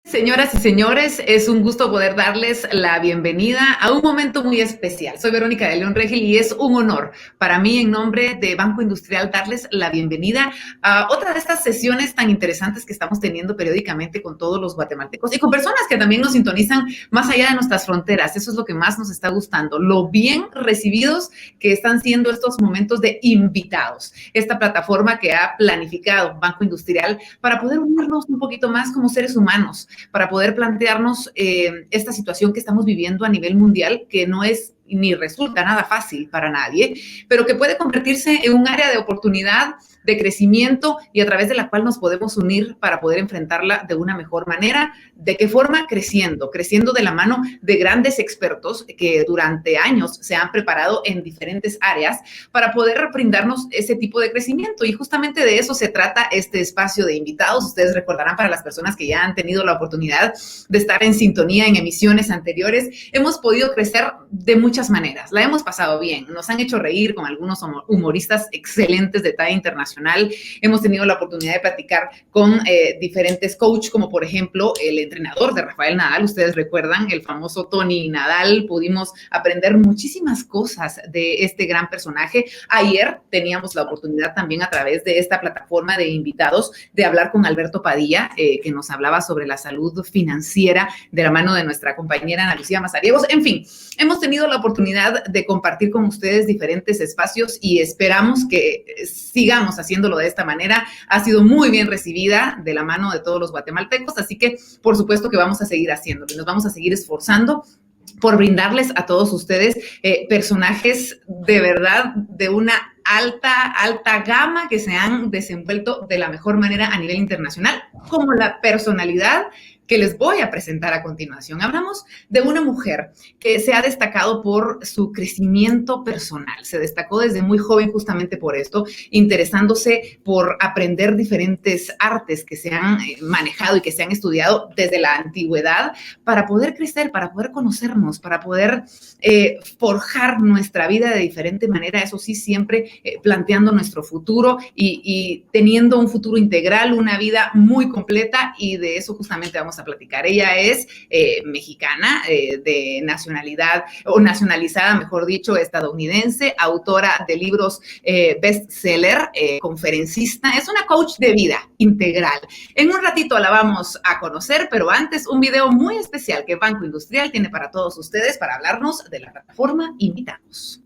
Señoras y señores, es un gusto poder darles la bienvenida a un momento muy especial. Soy Verónica de León Regil y es un honor para mí, en nombre de Banco Industrial, darles la bienvenida a otra de estas sesiones tan interesantes que estamos teniendo periódicamente con todos los guatemaltecos y con personas que también nos sintonizan más allá de nuestras fronteras. Eso es lo que más nos está gustando, lo bien recibidos que están siendo estos momentos de invitados. Esta plataforma que ha planificado Banco Industrial para poder unirnos un poquito más como seres humanos, para poder plantearnos esta situación que estamos viviendo a nivel mundial, que no es ni resulta nada fácil para nadie, pero que puede convertirse en un área de oportunidad, de crecimiento y a través de la cual nos podemos unir para poder enfrentarla de una mejor manera. ¿De qué forma? Creciendo de la mano de grandes expertos que durante años se han preparado en diferentes áreas para poder brindarnos ese tipo de crecimiento. Y justamente de eso se trata este espacio de invitados. Ustedes recordarán, para las personas que ya han tenido la oportunidad de estar en sintonía en emisiones anteriores, hemos podido crecer de muchas maneras. La hemos pasado bien, nos han hecho reír con algunos humoristas excelentes de talla internacional. Hemos tenido la oportunidad de platicar con diferentes coaches, como por ejemplo el entrenador de Rafael Nadal. Ustedes recuerdan, el famoso Tony Nadal. Pudimos aprender muchísimas cosas de este gran personaje. Ayer teníamos la oportunidad también, a través de esta plataforma de invitados, de hablar con Alberto Padilla, que nos hablaba sobre la salud financiera de la mano de nuestra compañera Ana Lucía Mazariegos. En fin, hemos tenido la oportunidad de compartir con ustedes diferentes espacios y esperamos que sigamos haciéndolo de esta manera. Ha sido muy bien recibida de la mano de todos los guatemaltecos, así que por supuesto que vamos a seguir haciéndolo y nos vamos a seguir esforzando por brindarles a todos ustedes personajes de verdad de una alta gama, que se han desenvuelto de la mejor manera a nivel internacional, como la personalidad que les voy a presentar a continuación. Hablamos de una mujer que se ha destacado por su crecimiento personal. Se destacó desde muy joven justamente por esto, interesándose por aprender diferentes artes que se han manejado y que se han estudiado desde la antigüedad para poder crecer, para poder conocernos, para poder forjar nuestra vida de diferente manera. Eso sí, siempre planteando nuestro futuro y teniendo un futuro integral, una vida muy completa, y de eso justamente vamos a platicar. Ella es mexicana, de nacionalidad, o nacionalizada, mejor dicho, estadounidense, autora de libros bestseller, conferencista. Es una coach de vida integral. En un ratito la vamos a conocer, pero antes un video muy especial que Banco Industrial tiene para todos ustedes para hablarnos de la plataforma Invitados.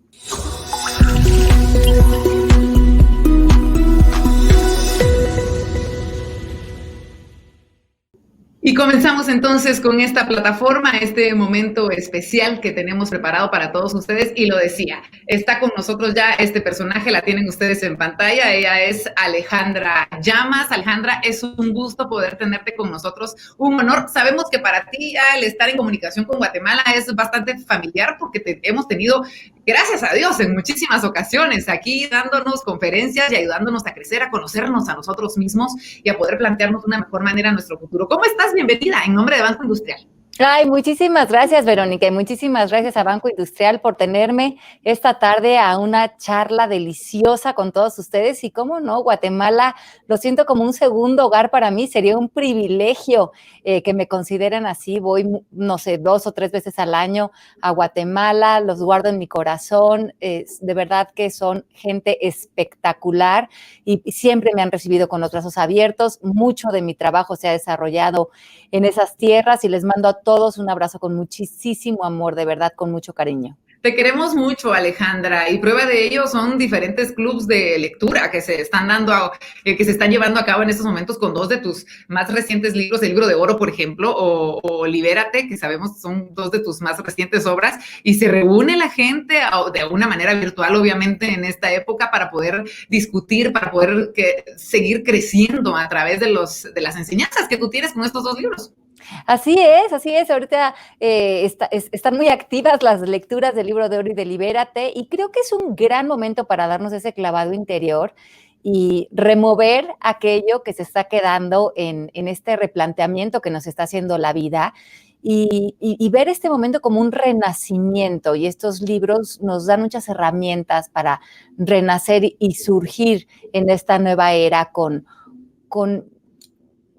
Y comenzamos entonces con esta plataforma, este momento especial que tenemos preparado para todos ustedes. Y lo decía, está con nosotros ya este personaje, la tienen ustedes en pantalla. Ella es Alejandra Llamas. Alejandra, es un gusto poder tenerte con nosotros, un honor. Sabemos que para ti ya el estar en comunicación con Guatemala es bastante familiar, porque te hemos tenido, gracias a Dios, en muchísimas ocasiones aquí dándonos conferencias y ayudándonos a crecer, a conocernos a nosotros mismos y a poder plantearnos de una mejor manera nuestro futuro. ¿Cómo estás? Bienvenida en nombre de Banco Industrial. Ay, muchísimas gracias, Verónica, y muchísimas gracias a Banco Industrial por tenerme esta tarde a una charla deliciosa con todos ustedes. Y cómo no, Guatemala lo siento como un segundo hogar para mí. Sería un privilegio que me consideren así. Voy, no sé, 2 o 3 veces al año a Guatemala, los guardo en mi corazón. De verdad que son gente espectacular y siempre me han recibido con los brazos abiertos. Mucho de mi trabajo se ha desarrollado en esas tierras y les mando a todos un abrazo con muchísimo amor, de verdad, con mucho cariño. Te queremos mucho, Alejandra, y prueba de ello son diferentes clubs de lectura que se están que se están llevando a cabo en estos momentos con 2 de tus más recientes libros, el Libro de Oro, por ejemplo, o Libérate, que sabemos son 2 de tus más recientes obras, y se reúne la gente de alguna manera virtual, obviamente, en esta época para poder discutir, para poder seguir creciendo a través de las enseñanzas que tú tienes con estos 2 libros. Así es. Ahorita están muy activas las lecturas del Libro de Oro y de Libérate, y creo que es un gran momento para darnos ese clavado interior y remover aquello que se está quedando en este replanteamiento que nos está haciendo la vida, y ver este momento como un renacimiento. Y estos libros nos dan muchas herramientas para renacer y surgir en esta nueva era con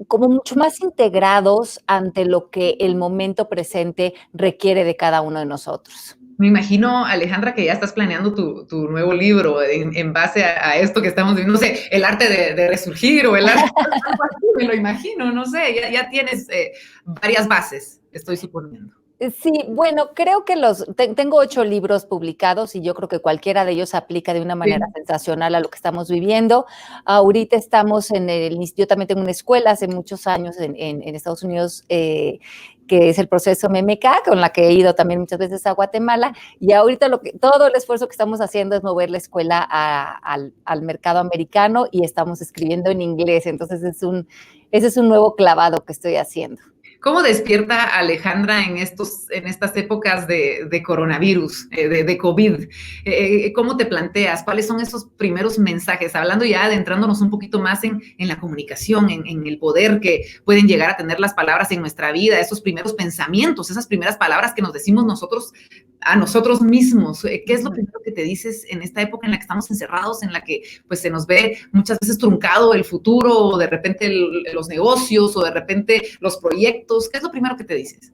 como mucho más integrados ante lo que el momento presente requiere de cada uno de nosotros. Me imagino, Alejandra, que ya estás planeando tu nuevo libro en base a esto que estamos viendo, no sé, el arte de resurgir o el arte, algo así, me lo imagino, no sé, ya tienes varias bases, estoy suponiendo. Sí, bueno, creo que tengo 8 libros publicados y yo creo que cualquiera de ellos aplica de una manera Sí. sensacional a lo que estamos viviendo. Ahorita estamos yo también tengo una escuela hace muchos años en Estados Unidos, que es el proceso MMK, con la que he ido también muchas veces a Guatemala, y ahorita todo el esfuerzo que estamos haciendo es mover la escuela al mercado americano y estamos escribiendo en inglés, entonces ese es un nuevo clavado que estoy haciendo. ¿Cómo despierta Alejandra en estas épocas de coronavirus, de COVID? ¿Cómo te planteas? ¿Cuáles son esos primeros mensajes? Hablando ya, adentrándonos un poquito más en la comunicación, en el poder que pueden llegar a tener las palabras en nuestra vida, esos primeros pensamientos, esas primeras palabras que nos decimos nosotros a nosotros mismos. ¿Qué es lo primero que te dices en esta época en la que estamos encerrados, en la que pues se nos ve muchas veces truncado el futuro, o de repente los negocios, o de repente los proyectos? ¿Qué es lo primero que te dices?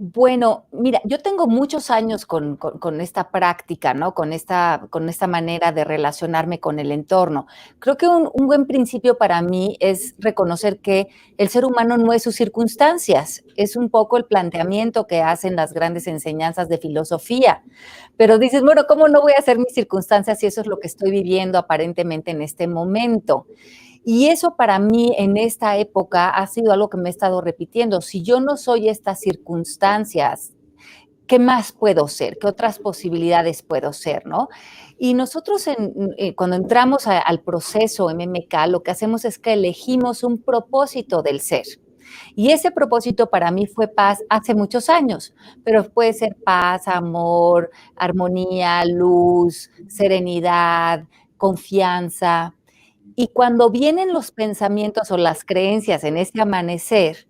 Bueno, mira, yo tengo muchos años con esta práctica, ¿no? Con esta manera de relacionarme con el entorno. Creo que un buen principio para mí es reconocer que el ser humano no es sus circunstancias, es un poco el planteamiento que hacen las grandes enseñanzas de filosofía. Pero dices, bueno, ¿cómo no voy a hacer mis circunstancias si eso es lo que estoy viviendo aparentemente en este momento? Y eso para mí en esta época ha sido algo que me he estado repitiendo. Si yo no soy estas circunstancias, ¿qué más puedo ser? ¿Qué otras posibilidades puedo ser, no? Y nosotros cuando entramos al proceso MMK, lo que hacemos es que elegimos un propósito del ser. Y ese propósito para mí fue paz hace muchos años, pero puede ser paz, amor, armonía, luz, serenidad, confianza. Y cuando vienen los pensamientos o las creencias en ese amanecer,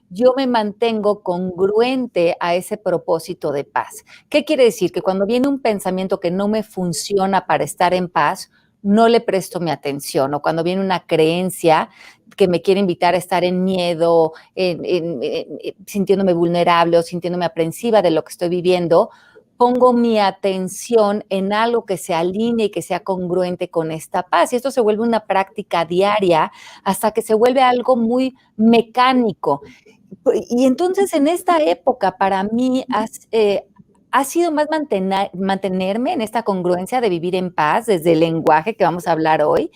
yo me mantengo congruente a ese propósito de paz. ¿Qué quiere decir? Que cuando viene un pensamiento que no me funciona para estar en paz, no le presto mi atención. O cuando viene una creencia que me quiere invitar a estar en miedo, sintiéndome vulnerable o sintiéndome aprensiva de lo que estoy viviendo, pongo mi atención en algo que se alinee y que sea congruente con esta paz. Y esto se vuelve una práctica diaria hasta que se vuelve algo muy mecánico. Y entonces en esta época para mí ha sido más mantenerme en esta congruencia de vivir en paz desde el lenguaje que vamos a hablar hoy,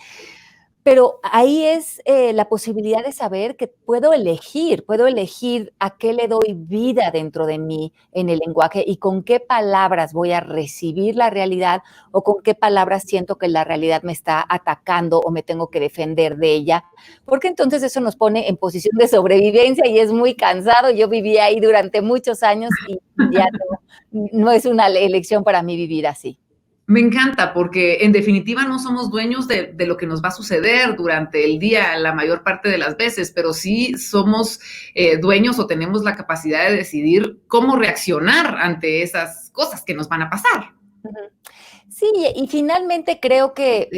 pero ahí es la posibilidad de saber que puedo elegir a qué le doy vida dentro de mí en el lenguaje y con qué palabras voy a recibir la realidad o con qué palabras siento que la realidad me está atacando o me tengo que defender de ella, porque entonces eso nos pone en posición de sobrevivencia y es muy cansado. Yo viví ahí durante muchos años y ya no es una elección para mí vivir así. Me encanta porque en definitiva no somos dueños de lo que nos va a suceder durante el día la mayor parte de las veces, pero sí somos dueños o tenemos la capacidad de decidir cómo reaccionar ante esas cosas que nos van a pasar. Sí, y finalmente creo que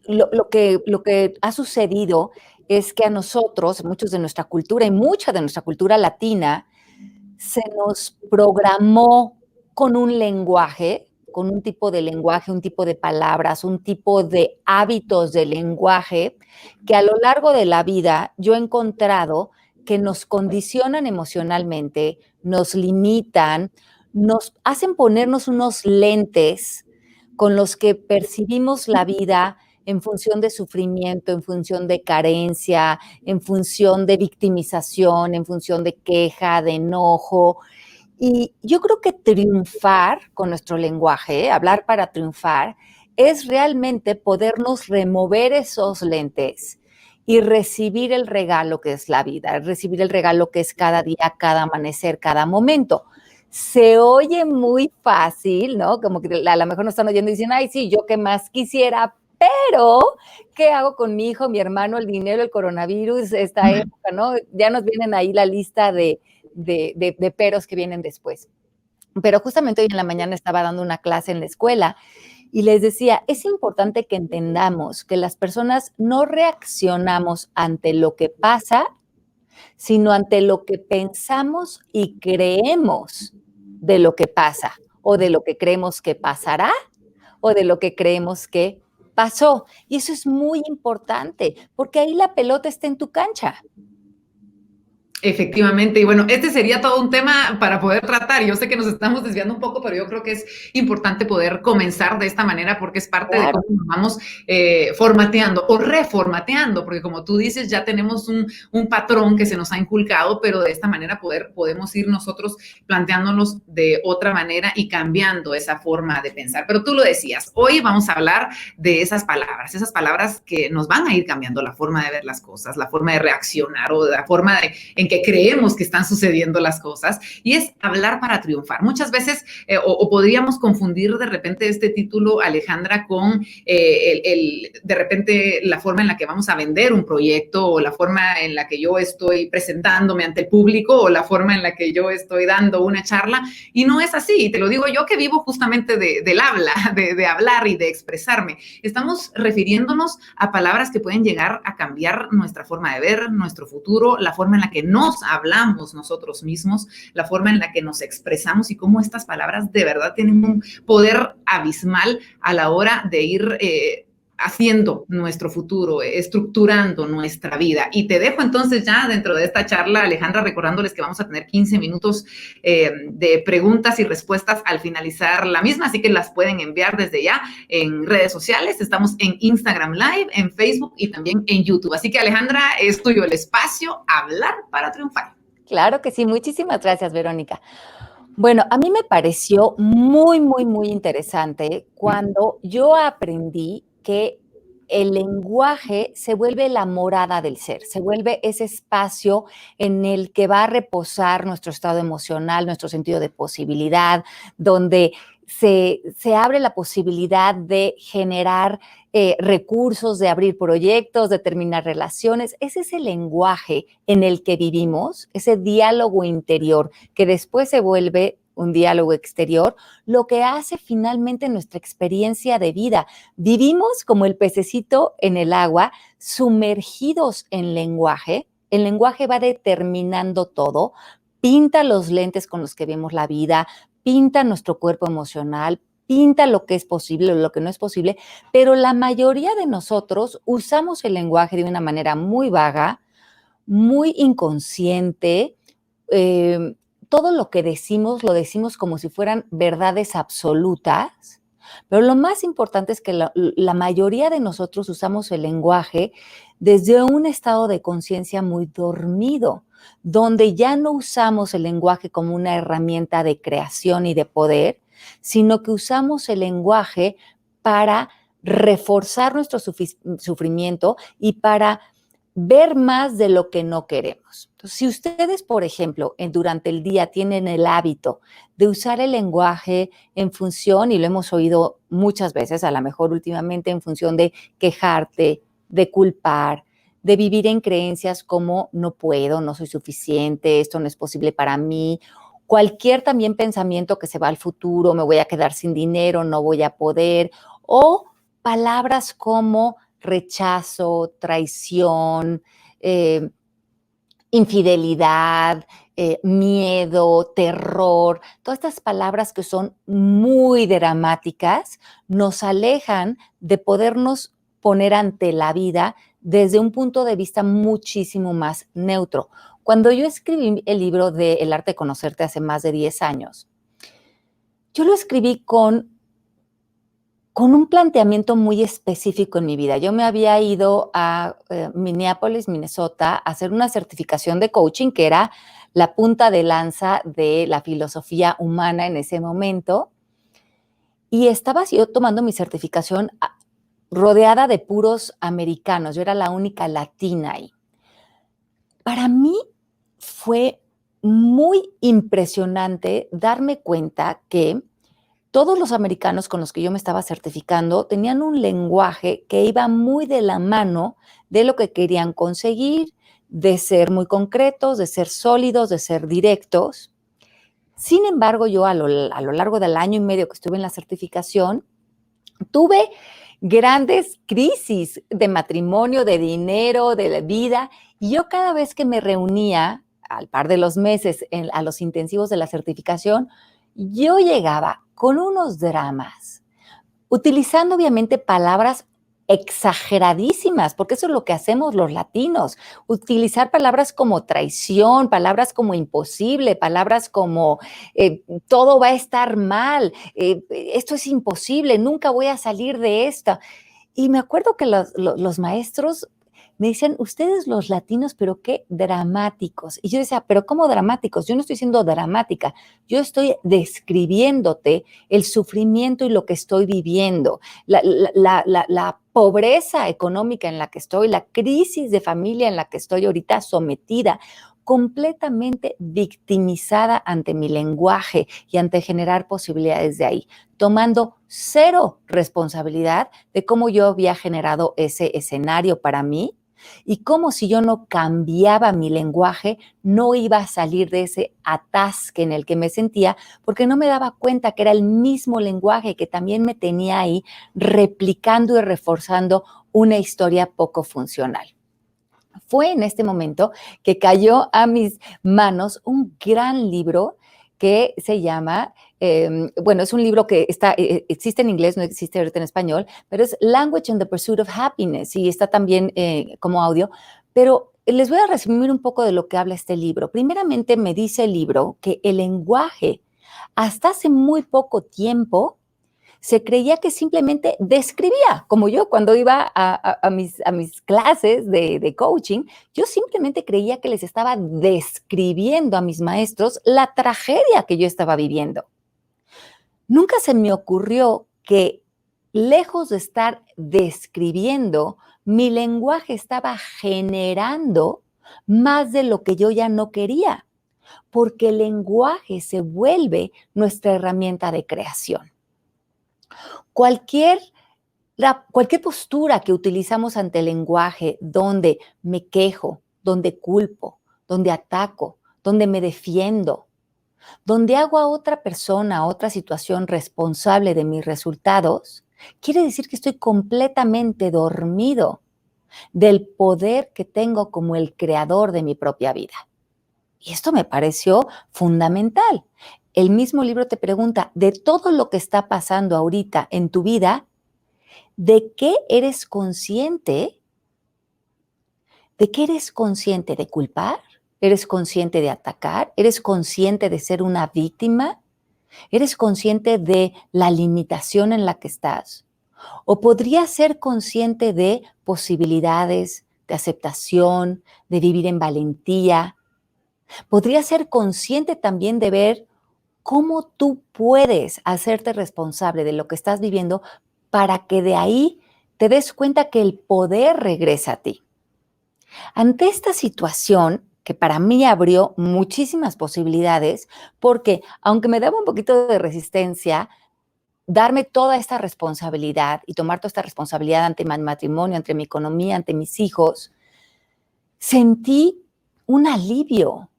lo que ha sucedido es que a nosotros, muchos de nuestra cultura y mucha de nuestra cultura latina, se nos programó con un lenguaje, con un tipo de lenguaje, un tipo de palabras, un tipo de hábitos de lenguaje, que a lo largo de la vida yo he encontrado que nos condicionan emocionalmente, nos limitan, nos hacen ponernos unos lentes con los que percibimos la vida en función de sufrimiento, en función de carencia, en función de victimización, en función de queja, de enojo. Y yo creo que triunfar con nuestro lenguaje, hablar para triunfar, es realmente podernos remover esos lentes y recibir el regalo que es la vida, recibir el regalo que es cada día, cada amanecer, cada momento. Se oye muy fácil, ¿no? Como que a lo mejor nos están oyendo y dicen, ay, sí, yo qué más quisiera, pero ¿qué hago con mi hijo, mi hermano, el dinero, el coronavirus, esta época, ¿no? Ya nos vienen ahí la lista de peros que vienen después. Pero justamente hoy en la mañana estaba dando una clase en la escuela Y les decía, es importante que entendamos que las personas no reaccionamos ante lo que pasa, sino ante lo que pensamos y creemos de lo que pasa, o de lo que creemos que pasará, o de lo que creemos que pasó. Y eso es muy importante, porque ahí la pelota está en tu cancha. Efectivamente, y bueno, este sería todo un tema para poder tratar. Yo sé que nos estamos desviando un poco, pero yo creo que es importante poder comenzar de esta manera porque es parte de Claro. cómo nos vamos formateando o reformateando, porque como tú dices, ya tenemos un patrón que se nos ha inculcado, pero de esta manera podemos ir nosotros planteándonos de otra manera y cambiando esa forma de pensar. Pero tú lo decías, hoy vamos a hablar de esas palabras que nos van a ir cambiando la forma de ver las cosas, la forma de reaccionar o la forma en que creemos que están sucediendo las cosas, y es hablar para triunfar. Muchas veces, o podríamos confundir de repente este título, Alejandra, con de repente la forma en la que vamos a vender un proyecto, o la forma en la que yo estoy presentándome ante el público, o la forma en la que yo estoy dando una charla, y no es así. Y te lo digo yo que vivo justamente del habla, de hablar y de expresarme. Estamos refiriéndonos a palabras que pueden llegar a cambiar nuestra forma de ver, nuestro futuro, la forma en la que nos hablamos nosotros mismos, la forma en la que nos expresamos, y cómo estas palabras de verdad tienen un poder abismal a la hora de ir haciendo nuestro futuro, estructurando nuestra vida. Y te dejo entonces ya dentro de esta charla, Alejandra, recordándoles que vamos a tener 15 minutos de preguntas y respuestas al finalizar la misma, así que las pueden enviar desde ya en redes sociales. Estamos en Instagram Live, en Facebook y también en YouTube. Así que, Alejandra, es tuyo el espacio, hablar para triunfar. Claro que sí. Muchísimas gracias, Verónica. Bueno, a mí me pareció muy, muy, muy interesante cuando yo aprendí que el lenguaje se vuelve la morada del ser, se vuelve ese espacio en el que va a reposar nuestro estado emocional, nuestro sentido de posibilidad, donde se abre la posibilidad de generar recursos, de abrir proyectos, de terminar relaciones. Ese es el lenguaje en el que vivimos, ese diálogo interior que después se vuelve un diálogo exterior, lo que hace finalmente nuestra experiencia de vida. Vivimos como el pececito en el agua, sumergidos en lenguaje. El lenguaje va determinando todo, pinta los lentes con los que vemos la vida, pinta nuestro cuerpo emocional, pinta lo que es posible o lo que no es posible, pero la mayoría de nosotros usamos el lenguaje de una manera muy vaga, muy inconsciente. Todo lo que decimos lo decimos como si fueran verdades absolutas, pero lo más importante es que la mayoría de nosotros usamos el lenguaje desde un estado de conciencia muy dormido, donde ya no usamos el lenguaje como una herramienta de creación y de poder, sino que usamos el lenguaje para reforzar nuestro sufrimiento y para ver más de lo que no queremos. Entonces, si ustedes, por ejemplo, durante el día tienen el hábito de usar el lenguaje en función, y lo hemos oído muchas veces, a lo mejor últimamente en función de quejarte, de culpar, de vivir en creencias como no puedo, no soy suficiente, esto no es posible para mí, cualquier también pensamiento que se va al futuro, me voy a quedar sin dinero, no voy a poder, o palabras como rechazo, traición, infidelidad, miedo, terror, todas estas palabras que son muy dramáticas, nos alejan de podernos poner ante la vida desde un punto de vista muchísimo más neutro. Cuando yo escribí el libro de El arte de conocerte hace más de 10 años, yo lo escribí con un planteamiento muy específico en mi vida. Yo me había ido a Minneapolis, Minnesota, a hacer una certificación de coaching, que era la punta de lanza de la filosofía humana en ese momento. Y estaba yo tomando mi certificación rodeada de puros americanos. Yo era la única latina ahí. Para mí fue muy impresionante darme cuenta que todos los americanos con los que yo me estaba certificando tenían un lenguaje que iba muy de la mano de lo que querían conseguir, de ser muy concretos, de ser sólidos, de ser directos. Sin embargo, yo a lo largo del año y medio que estuve en la certificación, Tuve grandes crisis de matrimonio, de dinero, de la vida, y yo cada vez que me reunía, al par de los meses, a los intensivos de la certificación, yo llegaba con unos dramas, utilizando obviamente palabras exageradísimas, porque eso es lo que hacemos los latinos, utilizar palabras como traición, palabras como imposible, palabras como todo va a estar mal, esto es imposible, nunca voy a salir de esta. Y me acuerdo que los maestros me dicen, ustedes los latinos, pero qué dramáticos. Y yo decía, pero ¿cómo dramáticos? Yo no estoy siendo dramática, yo estoy describiéndote el sufrimiento y lo que estoy viviendo, la pobreza económica en la que estoy, la crisis de familia en la que estoy ahorita sometida, completamente victimizada ante mi lenguaje y ante generar posibilidades de ahí, tomando cero responsabilidad de cómo yo había generado ese escenario para mí y cómo si yo no cambiaba mi lenguaje, no iba a salir de ese atasque en el que me sentía, porque no me daba cuenta que era el mismo lenguaje que también me tenía ahí replicando y reforzando una historia poco funcional. Fue en este momento que cayó a mis manos un gran libro que se llama, bueno, es un libro que existe en inglés, no existe ahorita en español, pero es Language and the Pursuit of Happiness y está también como audio, pero les voy a resumir un poco de lo que habla este libro. Primeramente me dice el libro que el lenguaje hasta hace muy poco tiempo se creía que simplemente describía, como yo cuando iba a mis clases de coaching, yo simplemente creía que les estaba describiendo a mis maestros la tragedia que yo estaba viviendo. Nunca se me ocurrió que, lejos de estar describiendo, mi lenguaje estaba generando más de lo que yo ya no quería, porque el lenguaje se vuelve nuestra herramienta de creación. Cualquier postura que utilizamos ante el lenguaje donde me quejo, donde culpo, donde ataco, donde me defiendo, donde hago a otra persona, a otra situación responsable de mis resultados, quiere decir que estoy completamente dormido del poder que tengo como el creador de mi propia vida. Y esto me pareció fundamental. El mismo libro te pregunta, de todo lo que está pasando ahorita en tu vida, ¿de qué eres consciente? ¿De qué eres consciente? ¿De culpar? ¿Eres consciente de atacar? ¿Eres consciente de ser una víctima? ¿Eres consciente de la limitación en la que estás? ¿O podrías ser consciente de posibilidades, de aceptación, de vivir en valentía? ¿Podrías ser consciente también de ver cómo tú puedes hacerte responsable de lo que estás viviendo para que de ahí te des cuenta que el poder regresa a ti? Ante esta situación, que para mí abrió muchísimas posibilidades, porque aunque me daba un poquito de resistencia, darme toda esta responsabilidad y tomar toda esta responsabilidad ante mi matrimonio, ante mi economía, ante mis hijos, sentí un alivio.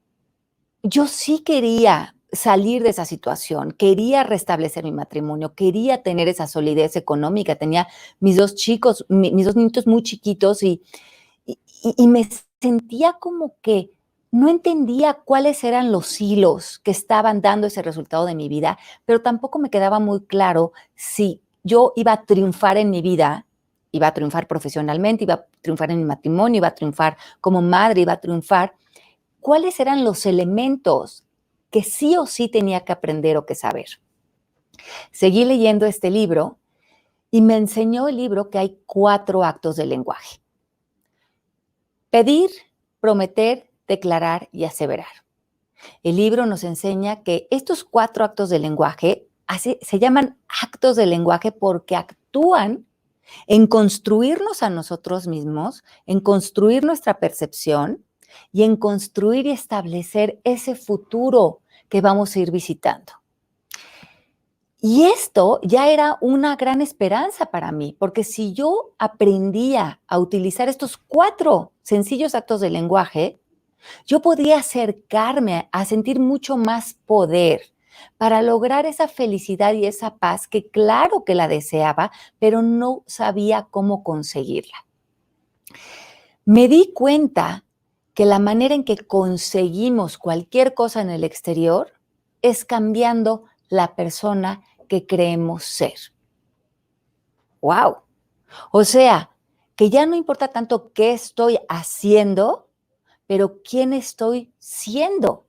Yo sí quería salir de esa situación, quería restablecer mi matrimonio, quería tener esa solidez económica. Tenía mis dos niñitos muy chiquitos y me sentía como que no entendía cuáles eran los hilos que estaban dando ese resultado de mi vida, pero tampoco me quedaba muy claro si yo iba a triunfar en mi vida, iba a triunfar profesionalmente, iba a triunfar en mi matrimonio, iba a triunfar como madre, iba a triunfar. ¿Cuáles eran los elementos que sí o sí tenía que aprender o que saber? Seguí leyendo este libro y me enseñó el libro que hay 4 actos del lenguaje: pedir, prometer, declarar y aseverar. El libro nos enseña que estos 4 actos del lenguaje se llaman actos del lenguaje porque actúan en construirnos a nosotros mismos, en construir nuestra percepción y en construir y establecer ese futuro que vamos a ir visitando. Y esto ya era una gran esperanza para mí, porque si yo aprendía a utilizar estos 4 sencillos actos de lenguaje, yo podría acercarme a sentir mucho más poder, para lograr esa felicidad y esa paz que claro que la deseaba, pero no sabía cómo conseguirla. Me di cuenta que la manera en que conseguimos cualquier cosa en el exterior es cambiando la persona que creemos ser. ¡Wow! O sea, que ya no importa tanto qué estoy haciendo, pero quién estoy siendo.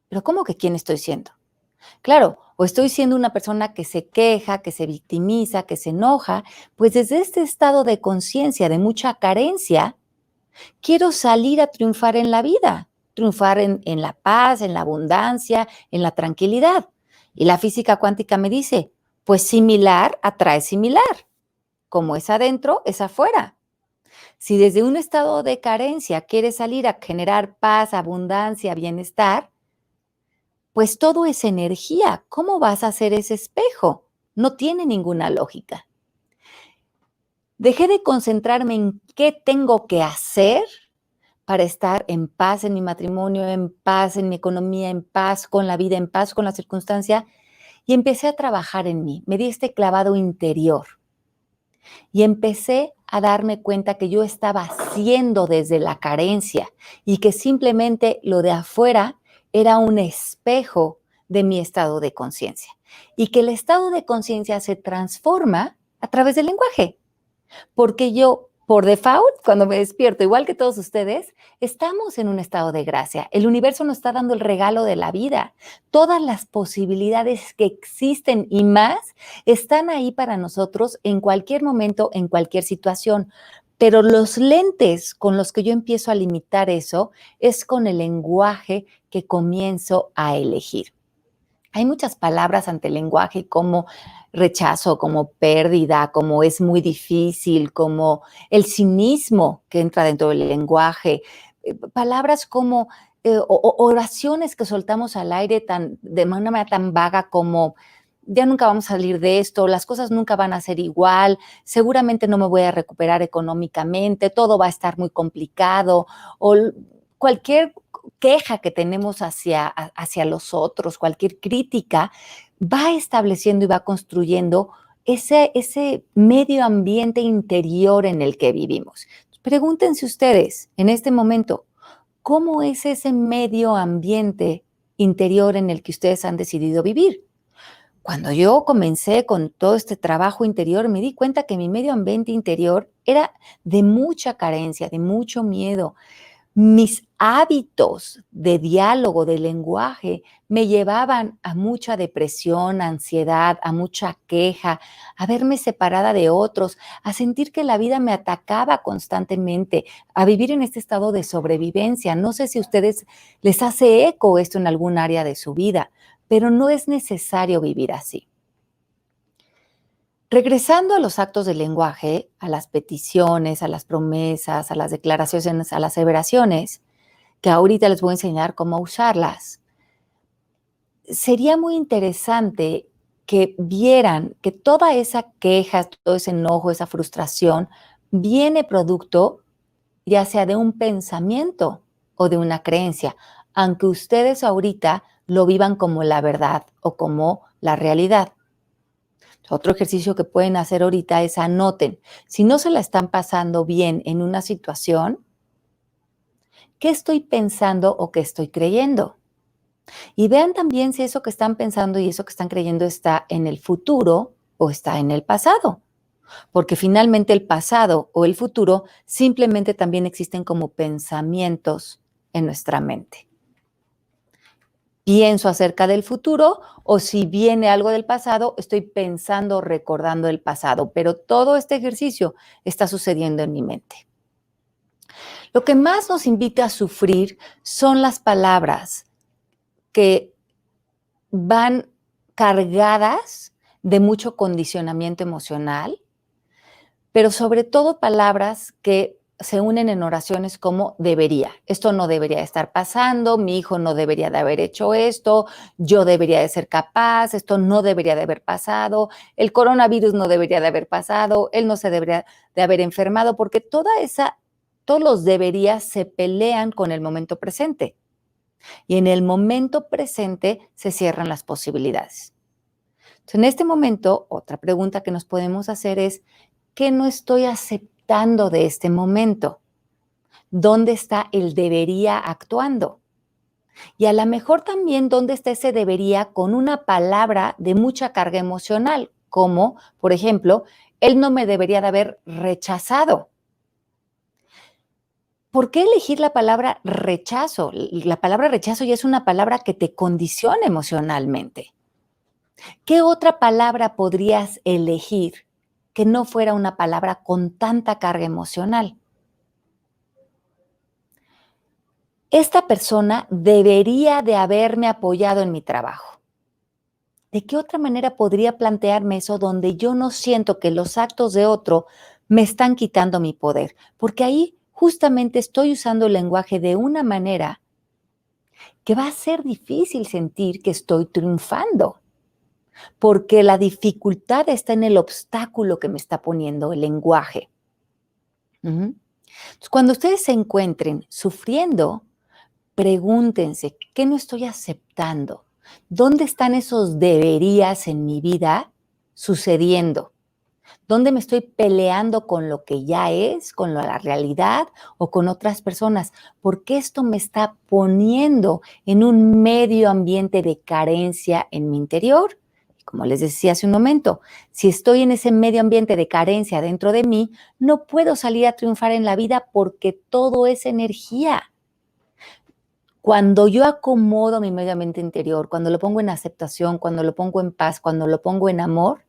¿Pero cómo que quién estoy siendo? Claro, o estoy siendo una persona que se queja, que se victimiza, que se enoja, pues desde este estado de conciencia, de mucha carencia, quiero salir a triunfar en la vida, triunfar en la paz, en la abundancia, en la tranquilidad. Y la física cuántica me dice, pues similar atrae similar. Como es adentro, es afuera. Si desde un estado de carencia quieres salir a generar paz, abundancia, bienestar, pues todo es energía. ¿Cómo vas a hacer ese espejo? No tiene ninguna lógica. Dejé de concentrarme en qué tengo que hacer para estar en paz en mi matrimonio, en paz en mi economía, en paz con la vida, en paz con la circunstancia, y empecé a trabajar en mí. Me di este clavado interior y empecé a darme cuenta que yo estaba haciendo desde la carencia y que simplemente lo de afuera era un espejo de mi estado de conciencia y que el estado de conciencia se transforma a través del lenguaje. Porque yo, por default, cuando me despierto, igual que todos ustedes, estamos en un estado de gracia. El universo nos está dando el regalo de la vida. Todas las posibilidades que existen y más están ahí para nosotros en cualquier momento, en cualquier situación. Pero los lentes con los que yo empiezo a limitar eso es con el lenguaje que comienzo a elegir. Hay muchas palabras ante el lenguaje como rechazo, como pérdida, como es muy difícil, como el cinismo que entra dentro del lenguaje, palabras como oraciones que soltamos al aire de una manera tan vaga como ya nunca vamos a salir de esto, las cosas nunca van a ser igual, seguramente no me voy a recuperar económicamente, todo va a estar muy complicado, o cualquier queja que tenemos hacia los otros, cualquier crítica, va estableciendo y va construyendo ese medio ambiente interior en el que vivimos. Pregúntense ustedes en este momento, ¿cómo es ese medio ambiente interior en el que ustedes han decidido vivir? Cuando yo comencé con todo este trabajo interior, me di cuenta que mi medio ambiente interior era de mucha carencia, de mucho miedo. Mis hábitos de diálogo, de lenguaje, me llevaban a mucha depresión, ansiedad, a mucha queja, a verme separada de otros, a sentir que la vida me atacaba constantemente, a vivir en este estado de sobrevivencia. No sé si a ustedes les hace eco esto en algún área de su vida, pero no es necesario vivir así. Regresando a los actos del lenguaje, a las peticiones, a las promesas, a las declaraciones, a las aseveraciones, que ahorita les voy a enseñar cómo usarlas, sería muy interesante que vieran que toda esa queja, todo ese enojo, esa frustración, viene producto ya sea de un pensamiento o de una creencia, aunque ustedes ahorita lo vivan como la verdad o como la realidad. Otro ejercicio que pueden hacer ahorita es anoten, si no se la están pasando bien en una situación, ¿qué estoy pensando o qué estoy creyendo? Y vean también si eso que están pensando y eso que están creyendo está en el futuro o está en el pasado. Porque finalmente el pasado o el futuro simplemente también existen como pensamientos en nuestra mente. Pienso acerca del futuro o si viene algo del pasado, estoy pensando, recordando el pasado, pero todo este ejercicio está sucediendo en mi mente. Lo que más nos invita a sufrir son las palabras que van cargadas de mucho condicionamiento emocional, pero sobre todo palabras que se unen en oraciones como debería. Esto no debería estar pasando, mi hijo no debería de haber hecho esto, yo debería de ser capaz, esto no debería de haber pasado, el coronavirus no debería de haber pasado, él no se debería de haber enfermado, porque todos los deberías se pelean con el momento presente. Y en el momento presente se cierran las posibilidades. Entonces, en este momento, otra pregunta que nos podemos hacer es, ¿qué no estoy aceptando de este momento? ¿Dónde está el debería actuando? Y a lo mejor también dónde está ese debería con una palabra de mucha carga emocional, como, por ejemplo, él no me debería de haber rechazado. ¿Por qué elegir la palabra rechazo? La palabra rechazo ya es una palabra que te condiciona emocionalmente. ¿Qué otra palabra podrías elegir que no fuera una palabra con tanta carga emocional? Esta persona debería de haberme apoyado en mi trabajo. ¿De qué otra manera podría plantearme eso donde yo no siento que los actos de otro me están quitando mi poder? Porque ahí justamente estoy usando el lenguaje de una manera que va a ser difícil sentir que estoy triunfando, porque la dificultad está en el obstáculo que me está poniendo el lenguaje. Entonces, cuando ustedes se encuentren sufriendo, pregúntense, ¿qué no estoy aceptando? ¿Dónde están esos deberías en mi vida sucediendo? ¿Dónde me estoy peleando con lo que ya es, con la realidad o con otras personas? Porque esto me está poniendo en un medio ambiente de carencia en mi interior. Como les decía hace un momento, si estoy en ese medio ambiente de carencia dentro de mí, no puedo salir a triunfar en la vida porque todo es energía. Cuando yo acomodo mi medio ambiente interior, cuando lo pongo en aceptación, cuando lo pongo en paz, cuando lo pongo en amor,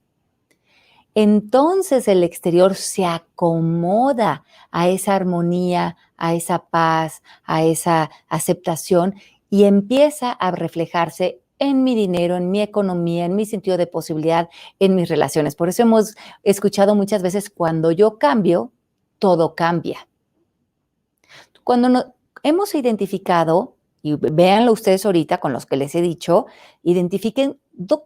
entonces el exterior se acomoda a esa armonía, a esa paz, a esa aceptación y empieza a reflejarse en mi dinero, en mi economía, en mi sentido de posibilidad, en mis relaciones. Por eso hemos escuchado muchas veces, cuando yo cambio, todo cambia. Cuando hemos identificado, y véanlo ustedes ahorita con los que les he dicho, identifiquen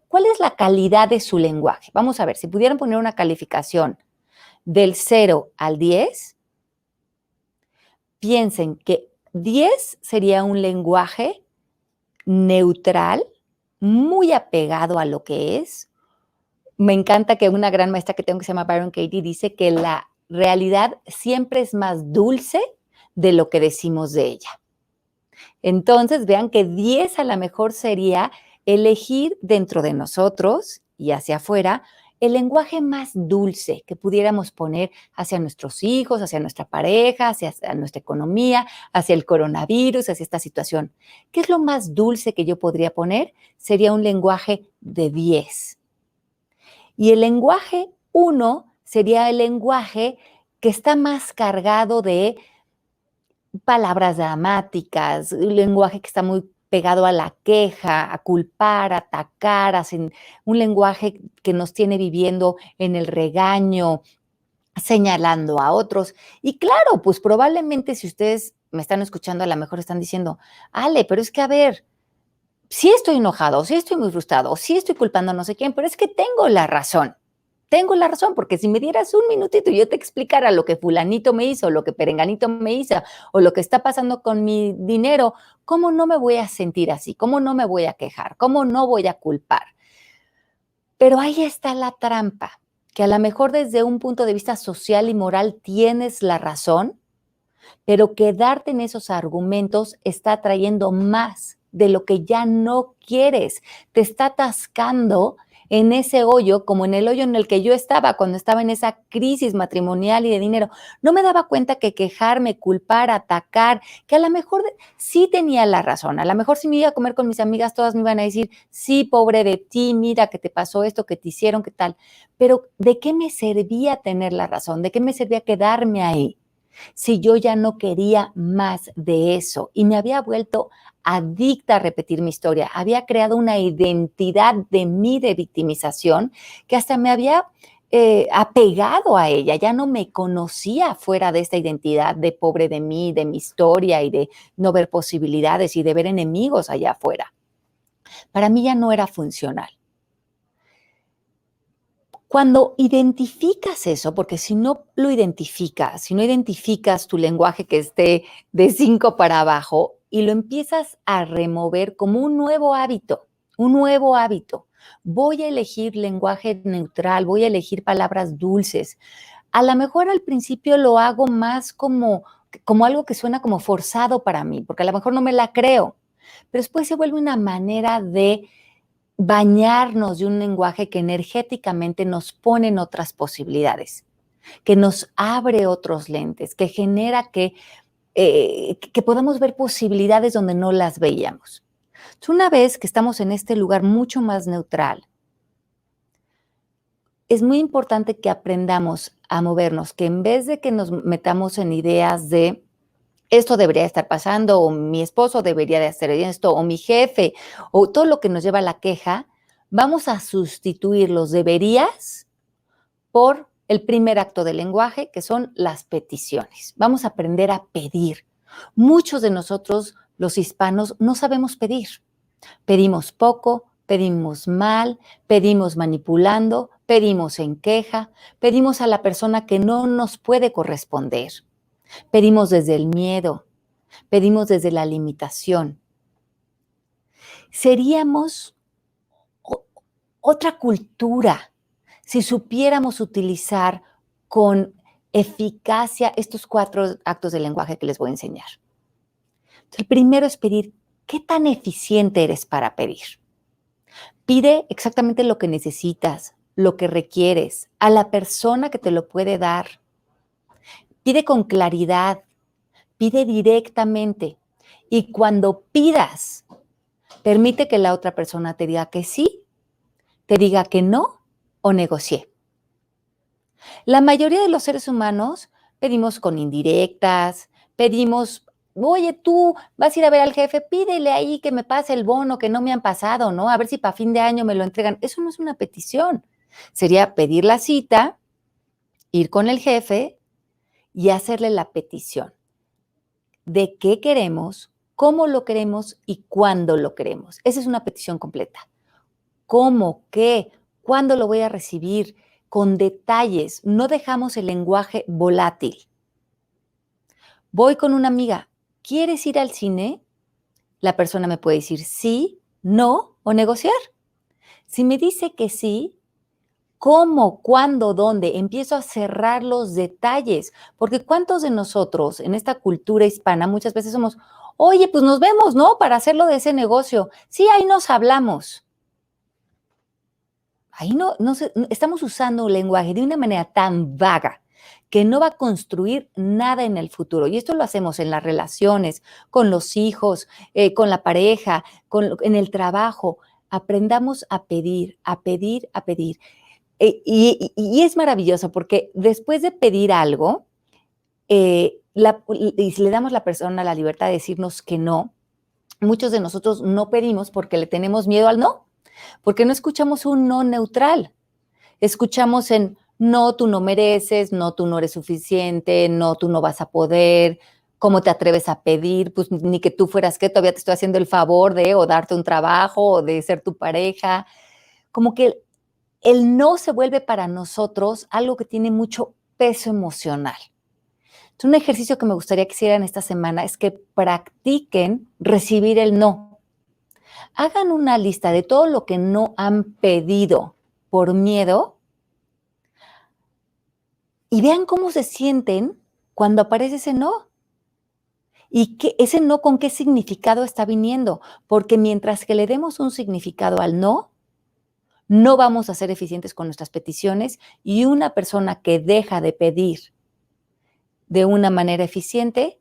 cuál es la calidad de su lenguaje. Vamos a ver, si pudieran poner una calificación del 0 al 10, piensen que 10 sería un lenguaje neutral, muy apegado a lo que es. Me encanta que una gran maestra que tengo que se llama Byron Katie dice que la realidad siempre es más dulce de lo que decimos de ella. Entonces, vean que 10 a lo mejor sería elegir dentro de nosotros y hacia afuera el lenguaje más dulce que pudiéramos poner hacia nuestros hijos, hacia nuestra pareja, hacia nuestra economía, hacia el coronavirus, hacia esta situación. ¿Qué es lo más dulce que yo podría poner? Sería un lenguaje de 10. Y el lenguaje 1 sería el lenguaje que está más cargado de palabras dramáticas, un lenguaje que está muy pegado a la queja, a culpar, a atacar, un lenguaje que nos tiene viviendo en el regaño, señalando a otros. Y claro, pues probablemente si ustedes me están escuchando, a lo mejor están diciendo, Ale, pero es que a ver, sí estoy enojado, sí estoy muy frustrado, sí estoy culpando a no sé quién, pero es que tengo la razón. Tengo la razón, porque si me dieras un minutito y yo te explicara lo que fulanito me hizo, lo que perenganito me hizo, o lo que está pasando con mi dinero, ¿cómo no me voy a sentir así? ¿Cómo no me voy a quejar? ¿Cómo no voy a culpar? Pero ahí está la trampa, que a lo mejor desde un punto de vista social y moral tienes la razón, pero quedarte en esos argumentos está trayendo más de lo que ya no quieres. Te está atascando en ese hoyo, como en el hoyo en el que yo estaba cuando estaba en esa crisis matrimonial y de dinero. No me daba cuenta que quejarme, culpar, atacar, que a lo mejor sí tenía la razón. A lo mejor si me iba a comer con mis amigas, todas me iban a decir, sí, pobre de ti, mira que te pasó esto, que te hicieron, qué tal. Pero ¿de qué me servía tener la razón? ¿De qué me servía quedarme ahí? Si yo ya no quería más de eso y me había vuelto adicta a repetir mi historia, había creado una identidad de mí de victimización que hasta me había apegado a ella, ya no me conocía fuera de esta identidad de pobre de mí, de mi historia y de no ver posibilidades y de ver enemigos allá afuera. Para mí ya no era funcional. Cuando identificas eso, porque si no lo identificas, si no identificas tu lenguaje que esté de 5 para abajo, y lo empiezas a remover como un nuevo hábito, un nuevo hábito. Voy a elegir lenguaje neutral, voy a elegir palabras dulces. A lo mejor al principio lo hago más como algo que suena como forzado para mí, porque a lo mejor no me la creo, pero después se vuelve una manera de bañarnos de un lenguaje que energéticamente nos pone en otras posibilidades, que nos abre otros lentes, que genera que podamos ver posibilidades donde no las veíamos. Entonces, una vez que estamos en este lugar mucho más neutral, es muy importante que aprendamos a movernos, que en vez de que nos metamos en ideas de esto debería estar pasando, o mi esposo debería de hacer esto, o mi jefe, o todo lo que nos lleva a la queja, vamos a sustituir los deberías por el primer acto del lenguaje, que son las peticiones. Vamos a aprender a pedir. Muchos de nosotros, los hispanos, no sabemos pedir. Pedimos poco, pedimos mal, pedimos manipulando, pedimos en queja, pedimos a la persona que no nos puede corresponder. Pedimos desde el miedo, pedimos desde la limitación. Seríamos otra cultura si supiéramos utilizar con eficacia estos 4 actos del lenguaje que les voy a enseñar. Entonces, el primero es pedir. ¿Qué tan eficiente eres para pedir? Pide exactamente lo que necesitas, lo que requieres, a la persona que te lo puede dar. Pide con claridad, pide directamente. Y cuando pidas, permite que la otra persona te diga que sí, te diga que no o negocie. La mayoría de los seres humanos pedimos con indirectas, pedimos, oye, tú vas a ir a ver al jefe, pídele ahí que me pase el bono que no me han pasado, ¿no? A ver si para fin de año me lo entregan. Eso no es una petición. Sería pedir la cita, ir con el jefe y hacerle la petición de qué queremos, cómo lo queremos y cuándo lo queremos. Esa es una petición completa. ¿Cómo? ¿Qué? ¿Cuándo lo voy a recibir? Con detalles. No dejamos el lenguaje volátil. Voy con una amiga. ¿Quieres ir al cine? La persona me puede decir sí, no o negociar. Si me dice que sí, ¿cómo, cuándo, dónde? Empiezo a cerrar los detalles, porque ¿cuántos de nosotros en esta cultura hispana muchas veces somos, oye, pues nos vemos, ¿no? Para hacerlo de ese negocio. Sí, ahí nos hablamos. Ahí estamos usando un lenguaje de una manera tan vaga que no va a construir nada en el futuro. Y esto lo hacemos en las relaciones, con los hijos, con la pareja, en el trabajo. Aprendamos a pedir, a pedir, a pedir. Y es maravilloso porque después de pedir algo, y si le damos a la persona la libertad de decirnos que no, muchos de nosotros no pedimos porque le tenemos miedo al no, porque no escuchamos un no neutral. Escuchamos en no, tú no mereces, no, tú no eres suficiente, no, tú no vas a poder, ¿cómo te atreves a pedir? Pues ni que tú fueras que todavía te estoy haciendo el favor de o darte un trabajo o de ser tu pareja. Como que el no se vuelve para nosotros algo que tiene mucho peso emocional. Entonces, un ejercicio que me gustaría que hicieran esta semana es que practiquen recibir el no. Hagan una lista de todo lo que no han pedido por miedo y vean cómo se sienten cuando aparece ese no. Y ese no, ¿con qué significado está viniendo? Porque mientras que le demos un significado al no, no vamos a ser eficientes con nuestras peticiones y una persona que deja de pedir de una manera eficiente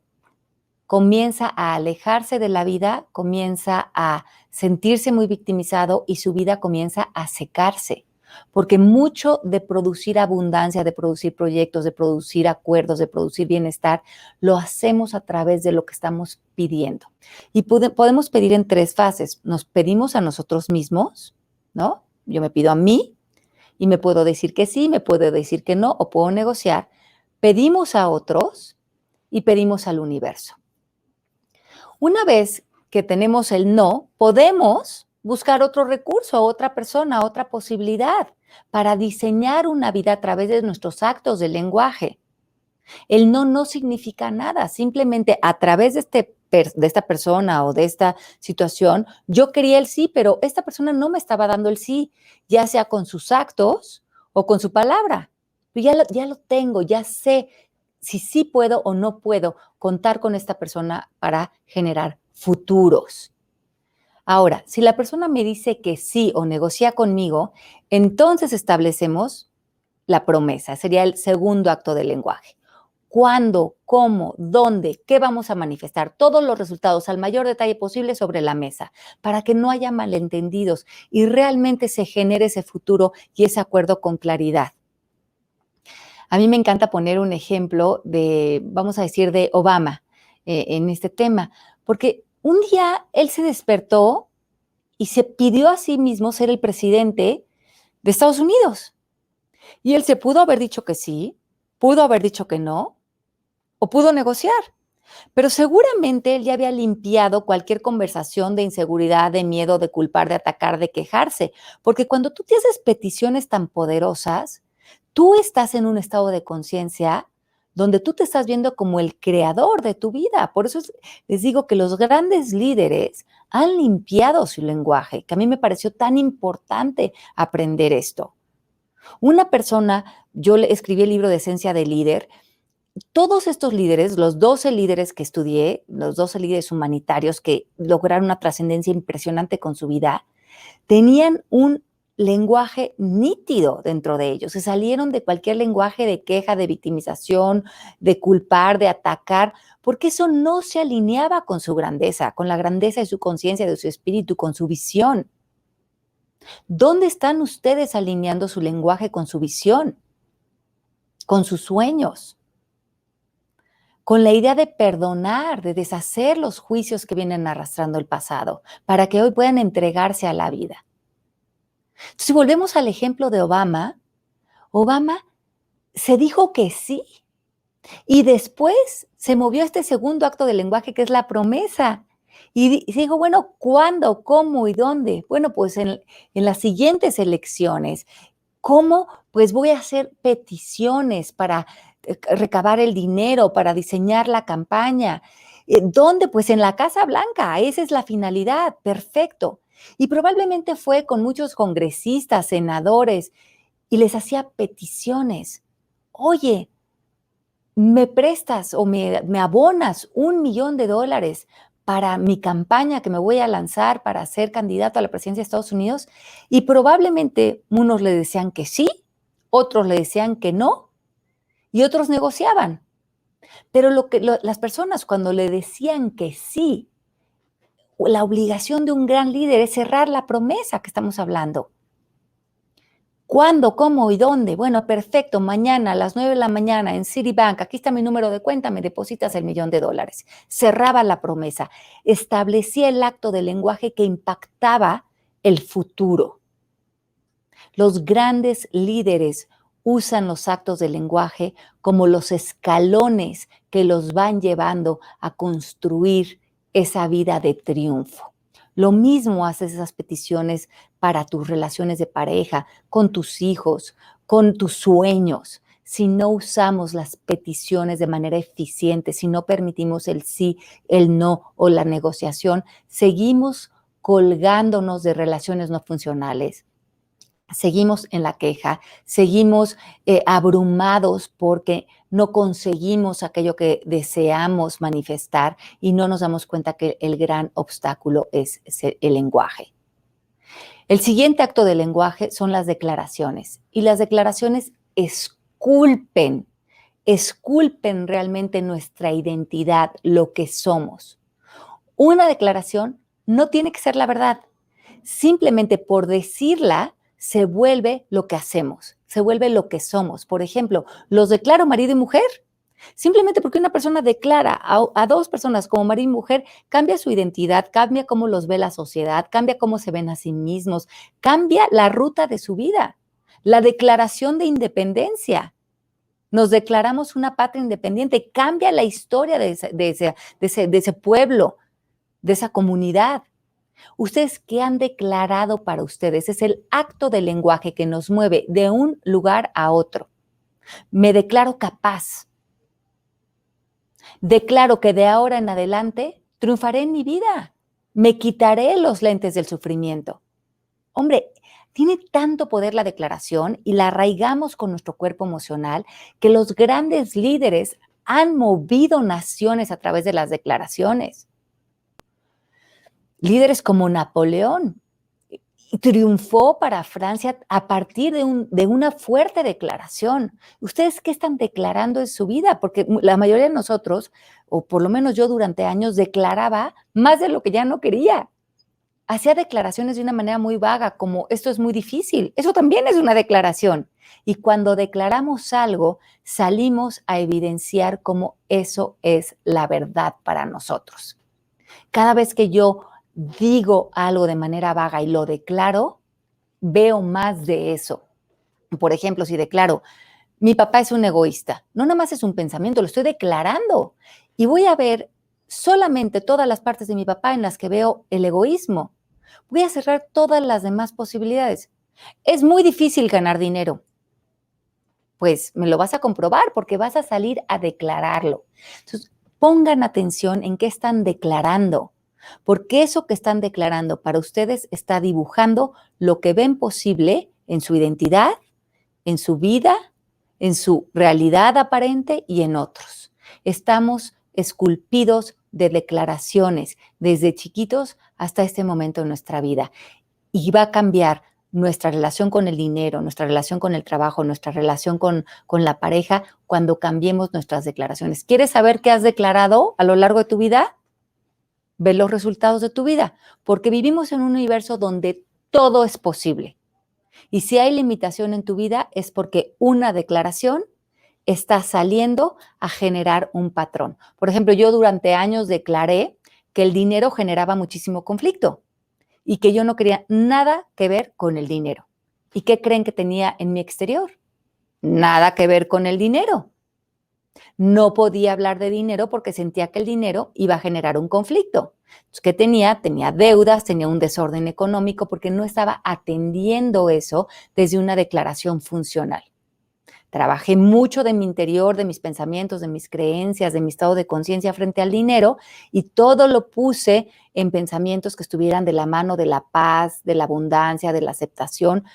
comienza a alejarse de la vida, comienza a sentirse muy victimizado y su vida comienza a secarse. Porque mucho de producir abundancia, de producir proyectos, de producir acuerdos, de producir bienestar, lo hacemos a través de lo que estamos pidiendo. Y podemos pedir en 3 fases. Nos pedimos a nosotros mismos, ¿no? Yo me pido a mí y me puedo decir que sí, me puedo decir que no o puedo negociar. Pedimos a otros y pedimos al universo. Una vez que tenemos el no, podemos buscar otro recurso, otra persona, otra posibilidad para diseñar una vida a través de nuestros actos de lenguaje. El no no significa nada, simplemente a través de esta persona o de esta situación, yo quería el sí, pero esta persona no me estaba dando el sí, ya sea con sus actos o con su palabra. Ya lo tengo, ya sé si sí puedo o no puedo contar con esta persona para generar futuros. Ahora, si la persona me dice que sí o negocia conmigo, entonces establecemos la promesa. Sería el segundo acto del lenguaje. ¿Cuándo, cómo, dónde, qué vamos a manifestar? Todos los resultados al mayor detalle posible sobre la mesa, para que no haya malentendidos y realmente se genere ese futuro y ese acuerdo con claridad. A mí me encanta poner un ejemplo de, vamos a decir, de Obama en este tema, porque un día él se despertó y se pidió a sí mismo ser el presidente de Estados Unidos. Y él se pudo haber dicho que sí, pudo haber dicho que no, o pudo negociar. Pero seguramente él ya había limpiado cualquier conversación de inseguridad, de miedo, de culpar, de atacar, de quejarse. Porque cuando tú te haces peticiones tan poderosas, tú estás en un estado de conciencia donde tú te estás viendo como el creador de tu vida. Por eso les digo que los grandes líderes han limpiado su lenguaje, que a mí me pareció tan importante aprender esto. Una persona, yo le escribí el libro de Esencia de Líder. Todos estos líderes, los 12 líderes que estudié, los 12 líderes humanitarios que lograron una trascendencia impresionante con su vida, tenían un lenguaje nítido dentro de ellos. Se salieron de cualquier lenguaje de queja, de victimización, de culpar, de atacar, porque eso no se alineaba con su grandeza, con la grandeza de su conciencia, de su espíritu, con su visión. ¿Dónde están ustedes alineando su lenguaje con su visión, con sus sueños? Con la idea de perdonar, de deshacer los juicios que vienen arrastrando el pasado, para que hoy puedan entregarse a la vida. Entonces, si volvemos al ejemplo de Obama, Obama se dijo que sí y después se movió a este segundo acto del lenguaje que es la promesa. Y dijo, bueno, ¿cuándo, cómo y dónde? Bueno, pues en las siguientes elecciones. ¿Cómo? Pues voy a hacer peticiones para recabar el dinero, para diseñar la campaña. ¿Dónde? Pues en la Casa Blanca, esa es la finalidad, perfecto. Y probablemente fue con muchos congresistas, senadores, y les hacía peticiones. Oye, ¿me prestas o me abonas $1,000,000 para mi campaña que me voy a lanzar para ser candidato a la presidencia de Estados Unidos? Y probablemente unos le decían que sí, otros le decían que no, y otros negociaban. Pero las personas cuando le decían que sí, la obligación de un gran líder es cerrar la promesa que estamos hablando. ¿Cuándo, cómo y dónde? Bueno, perfecto, mañana a las 9 de la mañana en Citibank, aquí está mi número de cuenta, me depositas $1,000,000. Cerraba la promesa, establecía el acto de lenguaje que impactaba el futuro. Los grandes líderes usan los actos de lenguaje como los escalones que los van llevando a construir esa vida de triunfo. Lo mismo haces esas peticiones para tus relaciones de pareja, con tus hijos, con tus sueños. Si no usamos las peticiones de manera eficiente, si no permitimos el sí, el no o la negociación, seguimos colgándonos de relaciones no funcionales. Seguimos en la queja, seguimos abrumados porque no conseguimos aquello que deseamos manifestar y no nos damos cuenta que el gran obstáculo es el lenguaje. El siguiente acto del lenguaje son las declaraciones y las declaraciones esculpen realmente nuestra identidad, lo que somos. Una declaración no tiene que ser la verdad, simplemente por decirla se vuelve lo que hacemos, se vuelve lo que somos. Por ejemplo, los declaro marido y mujer. Simplemente porque una persona declara a dos personas como marido y mujer, cambia su identidad, cambia cómo los ve la sociedad, cambia cómo se ven a sí mismos, cambia la ruta de su vida. La declaración de independencia. Nos declaramos una patria independiente, cambia la historia de ese pueblo, de esa comunidad. ¿Ustedes qué han declarado para ustedes? Es el acto del lenguaje que nos mueve de un lugar a otro. Me declaro capaz. Declaro que de ahora en adelante triunfaré en mi vida. Me quitaré los lentes del sufrimiento. Hombre, tiene tanto poder la declaración y la arraigamos con nuestro cuerpo emocional que los grandes líderes han movido naciones a través de las declaraciones. Líderes como Napoleón triunfó para Francia a partir de una fuerte declaración. ¿Ustedes qué están declarando en su vida? Porque la mayoría de nosotros, o por lo menos yo durante años, declaraba más de lo que ya no quería. Hacía declaraciones de una manera muy vaga, como esto es muy difícil. Eso también es una declaración. Y cuando declaramos algo, salimos a evidenciar cómo eso es la verdad para nosotros. Cada vez que yo digo algo de manera vaga y lo declaro, veo más de eso. Por ejemplo, si declaro, mi papá es un egoísta, no nada más es un pensamiento, lo estoy declarando. Y voy a ver solamente todas las partes de mi papá en las que veo el egoísmo. Voy a cerrar todas las demás posibilidades. Es muy difícil ganar dinero. Pues me lo vas a comprobar porque vas a salir a declararlo. Entonces, pongan atención en qué están declarando, porque eso que están declarando para ustedes está dibujando lo que ven posible en su identidad, en su vida, en su realidad aparente y en otros. Estamos esculpidos de declaraciones desde chiquitos hasta este momento en nuestra vida y va a cambiar nuestra relación con el dinero, nuestra relación con el trabajo, nuestra relación con la pareja cuando cambiemos nuestras declaraciones. ¿Quieres saber qué has declarado a lo largo de tu vida? Ve los resultados de tu vida, porque vivimos en un universo donde todo es posible. Y si hay limitación en tu vida es porque una declaración está saliendo a generar un patrón. Por ejemplo, yo durante años declaré que el dinero generaba muchísimo conflicto y que yo no quería nada que ver con el dinero. ¿Y qué creen que tenía en mi exterior? Nada que ver con el dinero. No podía hablar de dinero porque sentía que el dinero iba a generar un conflicto. Entonces, ¿qué tenía? Tenía deudas, tenía un desorden económico porque no estaba atendiendo eso desde una declaración funcional. Trabajé mucho de mi interior, de mis pensamientos, de mis creencias, de mi estado de conciencia frente al dinero y todo lo puse en pensamientos que estuvieran de la mano de la paz, de la abundancia, de la aceptación.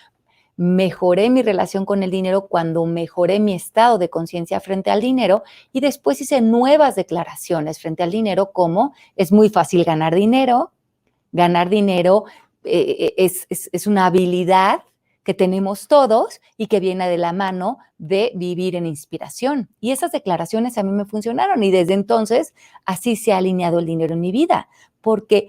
Mejoré mi relación con el dinero cuando mejoré mi estado de conciencia frente al dinero y después hice nuevas declaraciones frente al dinero como es muy fácil ganar dinero. Ganar dinero es una habilidad que tenemos todos y que viene de la mano de vivir en inspiración. Y esas declaraciones a mí me funcionaron y desde entonces así se ha alineado el dinero en mi vida, porque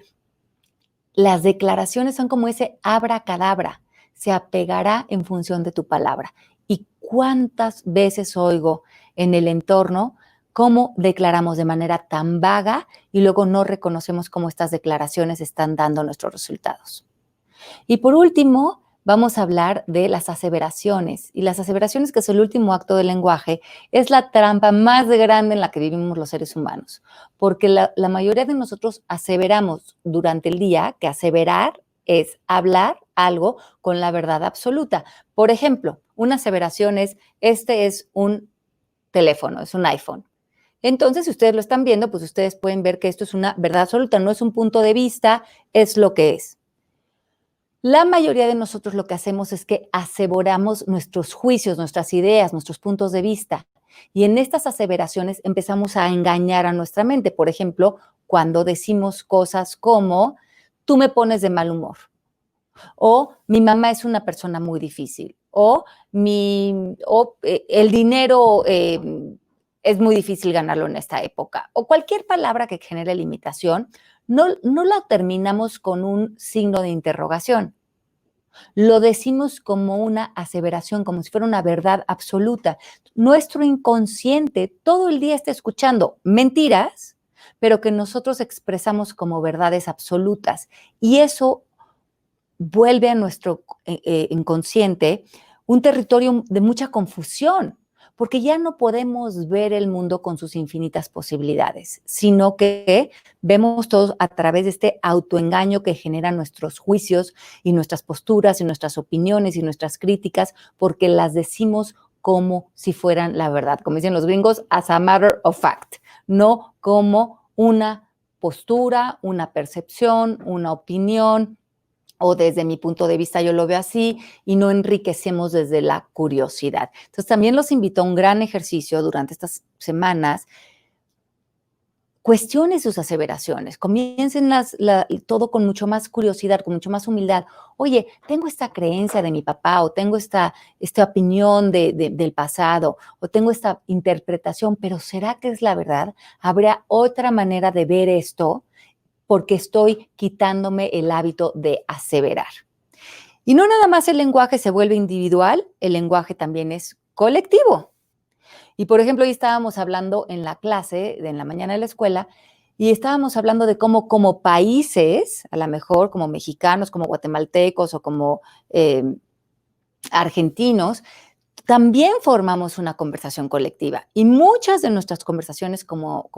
las declaraciones son como ese abracadabra, se apegará en función de tu palabra. ¿Y cuántas veces oigo en el entorno cómo declaramos de manera tan vaga y luego no reconocemos cómo estas declaraciones están dando nuestros resultados? Y por último, vamos a hablar de las aseveraciones. Y las aseveraciones, que es el último acto del lenguaje, es la trampa más grande en la que vivimos los seres humanos. Porque la mayoría de nosotros aseveramos durante el día, que aseverar es hablar algo con la verdad absoluta. Por ejemplo, una aseveración es, este es un teléfono, es un iPhone. Entonces, si ustedes lo están viendo, pues ustedes pueden ver que esto es una verdad absoluta, no es un punto de vista, es lo que es. La mayoría de nosotros lo que hacemos es que aseveramos nuestros juicios, nuestras ideas, nuestros puntos de vista. Y en estas aseveraciones empezamos a engañar a nuestra mente. Por ejemplo, cuando decimos cosas como, tú me pones de mal humor, o mi mamá es una persona muy difícil, o el dinero es muy difícil ganarlo en esta época, o cualquier palabra que genere limitación, no la terminamos con un signo de interrogación. Lo decimos como una aseveración, como si fuera una verdad absoluta. Nuestro inconsciente todo el día está escuchando mentiras, pero que nosotros expresamos como verdades absolutas. Y eso vuelve a nuestro inconsciente un territorio de mucha confusión, porque ya no podemos ver el mundo con sus infinitas posibilidades, sino que vemos todo a través de este autoengaño que generan nuestros juicios y nuestras posturas y nuestras opiniones y nuestras críticas, porque las decimos como si fueran la verdad, como dicen los gringos, as a matter of fact, no como una postura, una percepción, una opinión, o desde mi punto de vista yo lo veo así, y no enriquecemos desde la curiosidad. Entonces también los invito a un gran ejercicio durante estas semanas. Cuestione sus aseveraciones, comiencen todo con mucho más curiosidad, con mucho más humildad. Oye, tengo esta creencia de mi papá, o tengo esta opinión del pasado, o tengo esta interpretación, pero ¿será que es la verdad? ¿Habrá otra manera de ver esto? Porque estoy quitándome el hábito de aseverar. Y no nada más el lenguaje se vuelve individual, el lenguaje también es colectivo. Y, por ejemplo, hoy estábamos hablando en la clase, en la mañana de la escuela, y estábamos hablando de cómo como países, a lo mejor como mexicanos, como guatemaltecos o como argentinos, también formamos una conversación colectiva. Y muchas de nuestras conversaciones como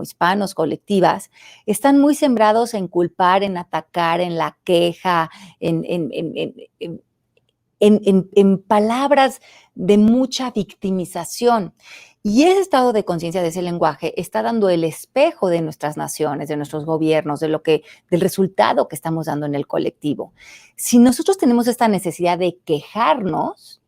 hispanos colectivas están muy sembrados en culpar, en atacar, en la queja, en palabras de mucha victimización. Y ese estado de conciencia de ese lenguaje está dando el espejo de nuestras naciones, de nuestros gobiernos, del resultado que estamos dando en el colectivo. Si nosotros tenemos esta necesidad de quejarnos,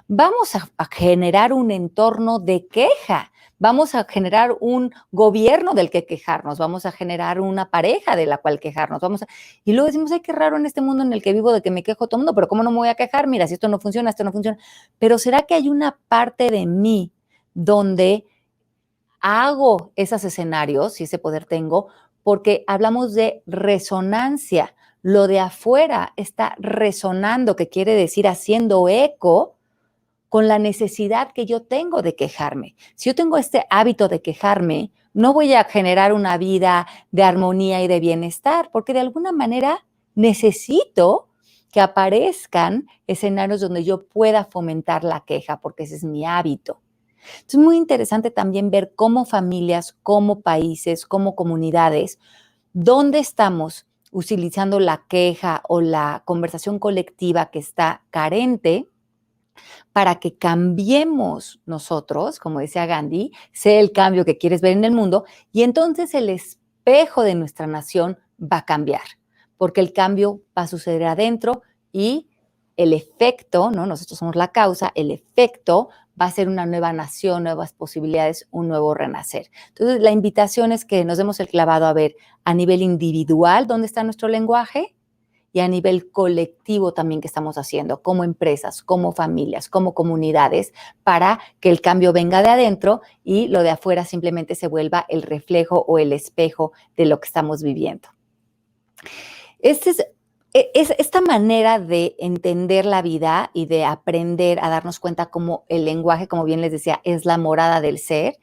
vamos a generar un entorno de queja, vamos a generar un gobierno del que quejarnos, vamos a generar una pareja de la cual quejarnos, y luego decimos, ay, qué raro en este mundo en el que vivo de que me quejo todo el mundo, pero ¿cómo no me voy a quejar? Mira, si esto no funciona, pero ¿será que hay una parte de mí donde hago esos escenarios, si ese poder tengo, porque hablamos de resonancia? Lo de afuera está resonando, que quiere decir haciendo eco con la necesidad que yo tengo de quejarme. Si yo tengo este hábito de quejarme, no voy a generar una vida de armonía y de bienestar, porque de alguna manera necesito que aparezcan escenarios donde yo pueda fomentar la queja, porque ese es mi hábito. Es muy interesante también ver cómo familias, como países, como comunidades, dónde estamos utilizando la queja o la conversación colectiva que está carente, para que cambiemos nosotros, como decía Gandhi, sé el cambio que quieres ver en el mundo, y entonces el espejo de nuestra nación va a cambiar, porque el cambio va a suceder adentro y el efecto, ¿no? Nosotros somos la causa, el efecto va a ser una nueva nación, nuevas posibilidades, un nuevo renacer. Entonces, la invitación es que nos demos el clavado a ver a nivel individual dónde está nuestro lenguaje, y a nivel colectivo también que estamos haciendo, como empresas, como familias, como comunidades, para que el cambio venga de adentro y lo de afuera simplemente se vuelva el reflejo o el espejo de lo que estamos viviendo. Esta manera de entender la vida y de aprender a darnos cuenta cómo el lenguaje, como bien les decía, es la morada del ser,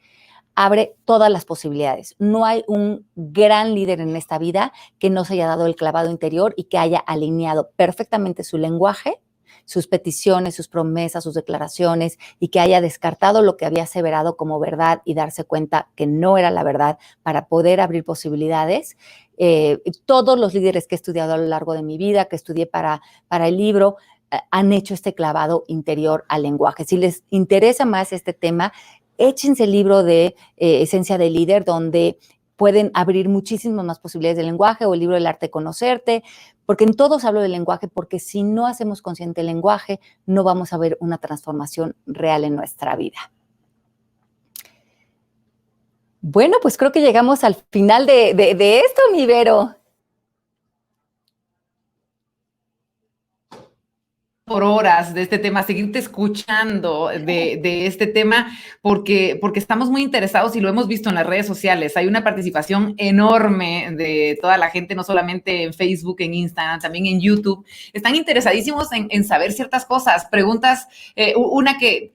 abre todas las posibilidades. No hay un gran líder en esta vida que no se haya dado el clavado interior y que haya alineado perfectamente su lenguaje, sus peticiones, sus promesas, sus declaraciones, y que haya descartado lo que había aseverado como verdad y darse cuenta que no era la verdad para poder abrir posibilidades. Todos los líderes que he estudiado a lo largo de mi vida, que estudié para el libro, han hecho este clavado interior al lenguaje. Si les interesa más este tema, échense el libro de Esencia de Líder, donde pueden abrir muchísimas más posibilidades del lenguaje, o el libro del arte de conocerte, porque en todos hablo del lenguaje, porque si no hacemos consciente el lenguaje, no vamos a ver una transformación real en nuestra vida. Bueno, pues creo que llegamos al final de esto, mi Vero. Por horas de este tema, seguirte escuchando de este tema, porque estamos muy interesados y lo hemos visto en las redes sociales. Hay una participación enorme de toda la gente, no solamente en Facebook, en Instagram, también en YouTube. Están interesadísimos en saber ciertas cosas, preguntas, una que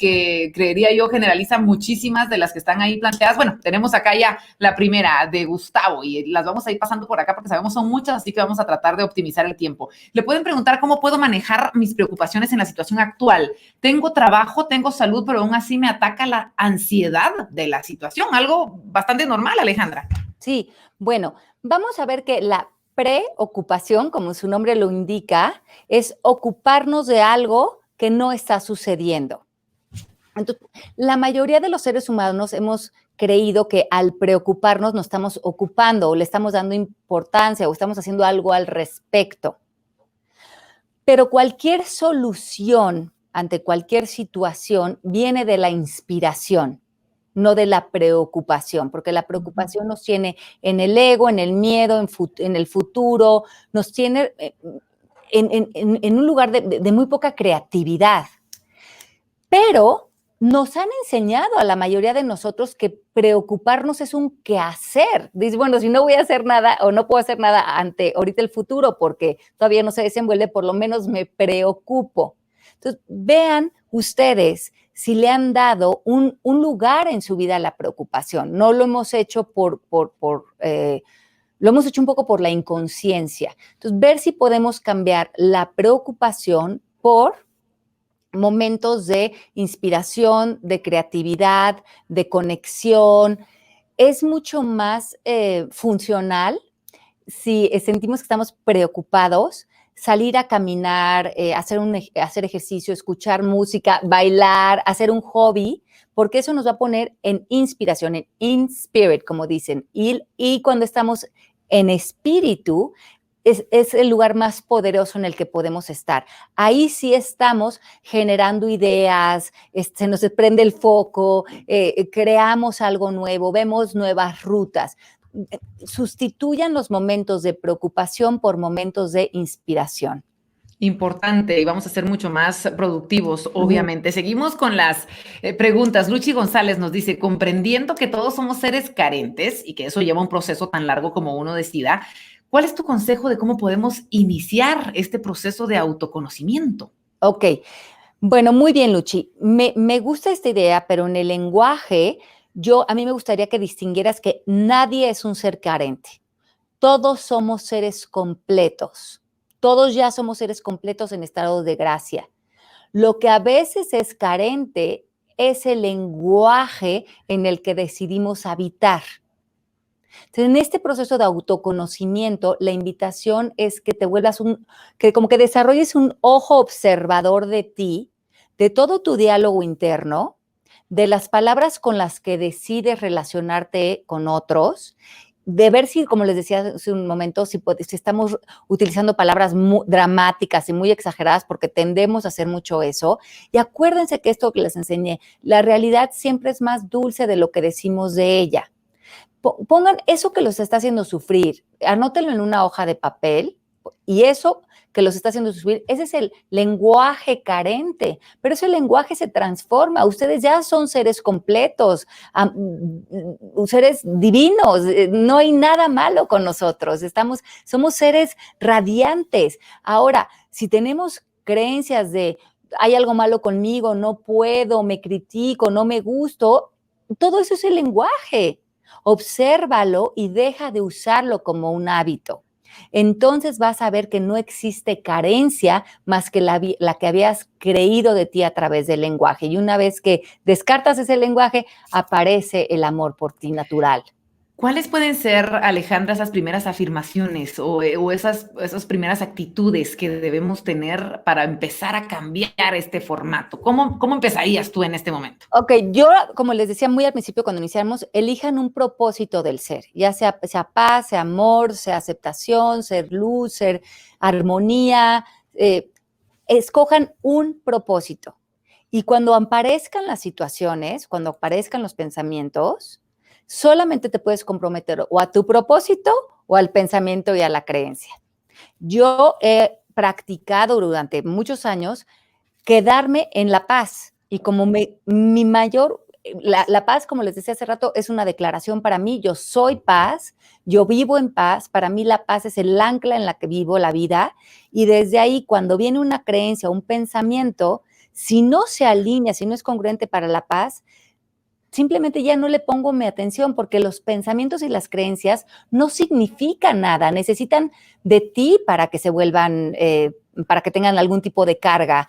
creería yo generaliza muchísimas de las que están ahí planteadas. Bueno, tenemos acá ya la primera de Gustavo y las vamos a ir pasando por acá porque sabemos son muchas, así que vamos a tratar de optimizar el tiempo. Le pueden preguntar cómo puedo manejar mis preocupaciones en la situación actual. Tengo trabajo, tengo salud, pero aún así me ataca la ansiedad de la situación. Algo bastante normal, Alejandra. Sí, bueno, vamos a ver que la preocupación, como su nombre lo indica, es ocuparnos de algo que no está sucediendo. Entonces, la mayoría de los seres humanos hemos creído que al preocuparnos nos estamos ocupando o le estamos dando importancia o estamos haciendo algo al respecto. Pero cualquier solución ante cualquier situación viene de la inspiración, no de la preocupación, porque la preocupación nos tiene en el ego, en el miedo, en el futuro, nos tiene en un lugar de muy poca creatividad. Pero nos han enseñado a la mayoría de nosotros que preocuparnos es un quehacer. Dices, bueno, si no voy a hacer nada o no puedo hacer nada ante ahorita el futuro porque todavía no se desenvuelve, por lo menos me preocupo. Entonces, vean ustedes si le han dado un lugar en su vida a la preocupación. No lo hemos hecho lo hemos hecho un poco por la inconsciencia. Entonces, ver si podemos cambiar la preocupación por momentos de inspiración, de creatividad, de conexión. Es mucho más funcional si sentimos que estamos preocupados, salir a caminar, hacer ejercicio, escuchar música, bailar, hacer un hobby, porque eso nos va a poner en inspiración, en in spirit, como dicen. Y cuando estamos en espíritu, es el lugar más poderoso en el que podemos estar. Ahí sí estamos generando ideas, se nos prende el foco, creamos algo nuevo, vemos nuevas rutas. Sustituyan los momentos de preocupación por momentos de inspiración. Importante, y vamos a ser mucho más productivos, obviamente. Seguimos con las preguntas. Luchi González nos dice, comprendiendo que todos somos seres carentes y que eso lleva un proceso tan largo como uno decida, ¿cuál es tu consejo de cómo podemos iniciar este proceso de autoconocimiento? Ok, bueno, muy bien, Luchi. Me gusta esta idea, pero en el lenguaje, a mí me gustaría que distinguieras que nadie es un ser carente. Todos somos seres completos. Todos ya somos seres completos en estado de gracia. Lo que a veces es carente es el lenguaje en el que decidimos habitar. Entonces, en este proceso de autoconocimiento, la invitación es que te vuelvas que como que desarrolles un ojo observador de ti, de todo tu diálogo interno, de las palabras con las que decides relacionarte con otros, de ver si, como les decía hace un momento, si estamos utilizando palabras muy dramáticas y muy exageradas, porque tendemos a hacer mucho eso. Y acuérdense que esto que les enseñé, la realidad siempre es más dulce de lo que decimos de ella. Pongan eso que los está haciendo sufrir, anótenlo en una hoja de papel y eso que los está haciendo sufrir, ese es el lenguaje carente, pero ese lenguaje se transforma, ustedes ya son seres completos, seres divinos, no hay nada malo con nosotros, somos seres radiantes. Ahora, si tenemos creencias de hay algo malo conmigo, no puedo, me critico, no me gusto, todo eso es el lenguaje. Obsérvalo y deja de usarlo como un hábito. Entonces vas a ver que no existe carencia más que la que habías creído de ti a través del lenguaje. Y una vez que descartas ese lenguaje, aparece el amor por ti natural. ¿Cuáles pueden ser, Alejandra, esas primeras afirmaciones o esas primeras actitudes que debemos tener para empezar a cambiar este formato? ¿Cómo empezarías tú en este momento? Ok, yo, como les decía muy al principio cuando iniciamos, elijan un propósito del ser, ya sea paz, sea amor, sea aceptación, ser luz, ser armonía, escojan un propósito. Y cuando aparezcan las situaciones, cuando aparezcan los pensamientos, solamente te puedes comprometer o a tu propósito o al pensamiento y a la creencia. Yo he practicado durante muchos años quedarme en la paz y como mi mayor, la paz, como les decía hace rato, es una declaración para mí, yo soy paz, yo vivo en paz, para mí la paz es el ancla en la que vivo la vida y desde ahí cuando viene una creencia, un pensamiento, si no se alinea, si no es congruente para la paz, simplemente ya no le pongo mi atención porque los pensamientos y las creencias no significan nada, necesitan de ti para que se vuelvan, para que tengan algún tipo de carga,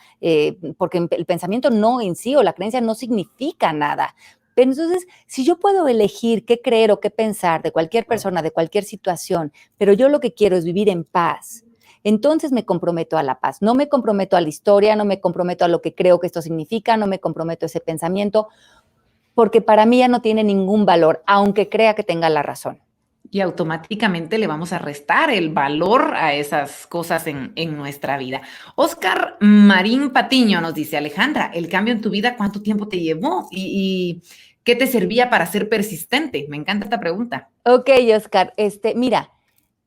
porque el pensamiento no en sí o la creencia no significa nada. Pero entonces, si yo puedo elegir qué creer o qué pensar de cualquier persona, de cualquier situación, pero yo lo que quiero es vivir en paz, entonces me comprometo a la paz. No me comprometo a la historia, no me comprometo a lo que creo que esto significa, no me comprometo a ese pensamiento, porque para mí ya no tiene ningún valor, aunque crea que tenga la razón. Y automáticamente le vamos a restar el valor a esas cosas en nuestra vida. Oscar Marín Patiño nos dice, Alejandra, el cambio en tu vida, ¿cuánto tiempo te llevó? ¿Y qué te servía para ser persistente? Me encanta esta pregunta. Ok, Oscar, mira,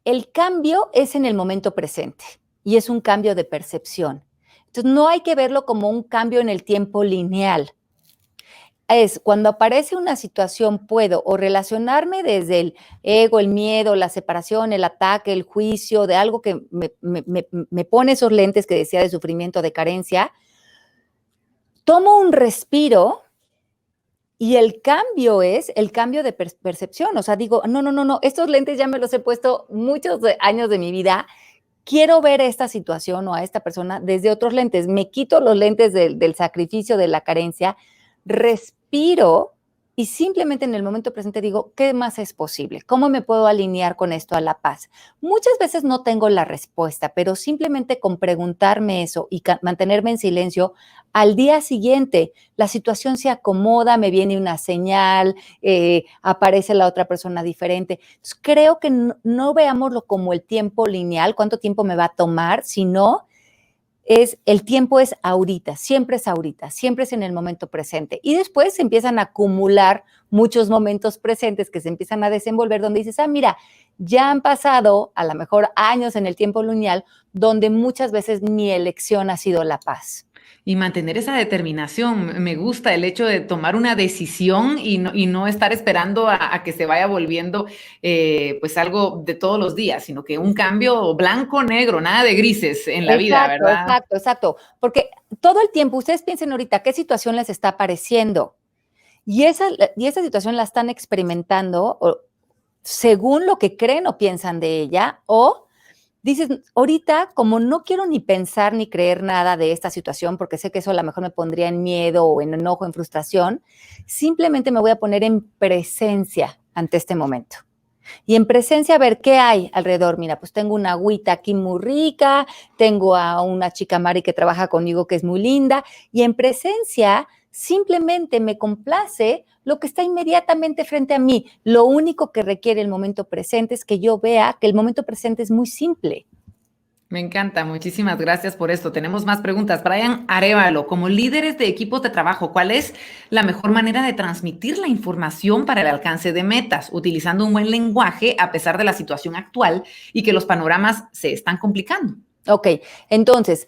el cambio es en el momento presente y es un cambio de percepción. Entonces, no hay que verlo como un cambio en el tiempo lineal. Es cuando aparece una situación, puedo o relacionarme desde el ego, el miedo, la separación, el ataque, el juicio, de algo que me pone esos lentes que decía de sufrimiento, de carencia, tomo un respiro y el cambio es el cambio de percepción. O sea, digo, no, estos lentes ya me los he puesto muchos años de mi vida. Quiero ver esta situación o a esta persona desde otros lentes. Me quito los lentes del sacrificio, de la carencia, respiro y simplemente en el momento presente digo, ¿qué más es posible? ¿Cómo me puedo alinear con esto a la paz? Muchas veces no tengo la respuesta, pero simplemente con preguntarme eso y mantenerme en silencio, al día siguiente la situación se acomoda, me viene una señal, aparece la otra persona diferente. Entonces, creo que no veámoslo como el tiempo lineal, cuánto tiempo me va a tomar, sino el tiempo es ahorita, siempre es en el momento presente. Y después se empiezan a acumular muchos momentos presentes que se empiezan a desenvolver donde dices, mira, ya han pasado a lo mejor años en el tiempo lineal donde muchas veces mi elección ha sido la paz. Y mantener esa determinación. Me gusta el hecho de tomar una decisión y no estar esperando a que se vaya volviendo pues algo de todos los días, sino que un cambio blanco-negro, nada de grises en la vida, ¿verdad? Exacto. Porque todo el tiempo, ustedes piensen ahorita, ¿qué situación les está apareciendo? Y esa situación la están experimentando según lo que creen o piensan de ella, o dices, ahorita, como no quiero ni pensar ni creer nada de esta situación, porque sé que eso a lo mejor me pondría en miedo o en enojo, en frustración, simplemente me voy a poner en presencia ante este momento. Y en presencia, a ver qué hay alrededor. Mira, pues tengo una agüita aquí muy rica, tengo a una chica Mari que trabaja conmigo que es muy linda, y en presencia simplemente me complace lo que está inmediatamente frente a mí. Lo único que requiere el momento presente es que yo vea que el momento presente es muy simple. Me encanta, muchísimas gracias por esto. Tenemos más preguntas. Brian Arévalo, como líderes de equipos de trabajo, ¿cuál es la mejor manera de transmitir la información para el alcance de metas, utilizando un buen lenguaje a pesar de la situación actual y que los panoramas se están complicando? Ok, entonces,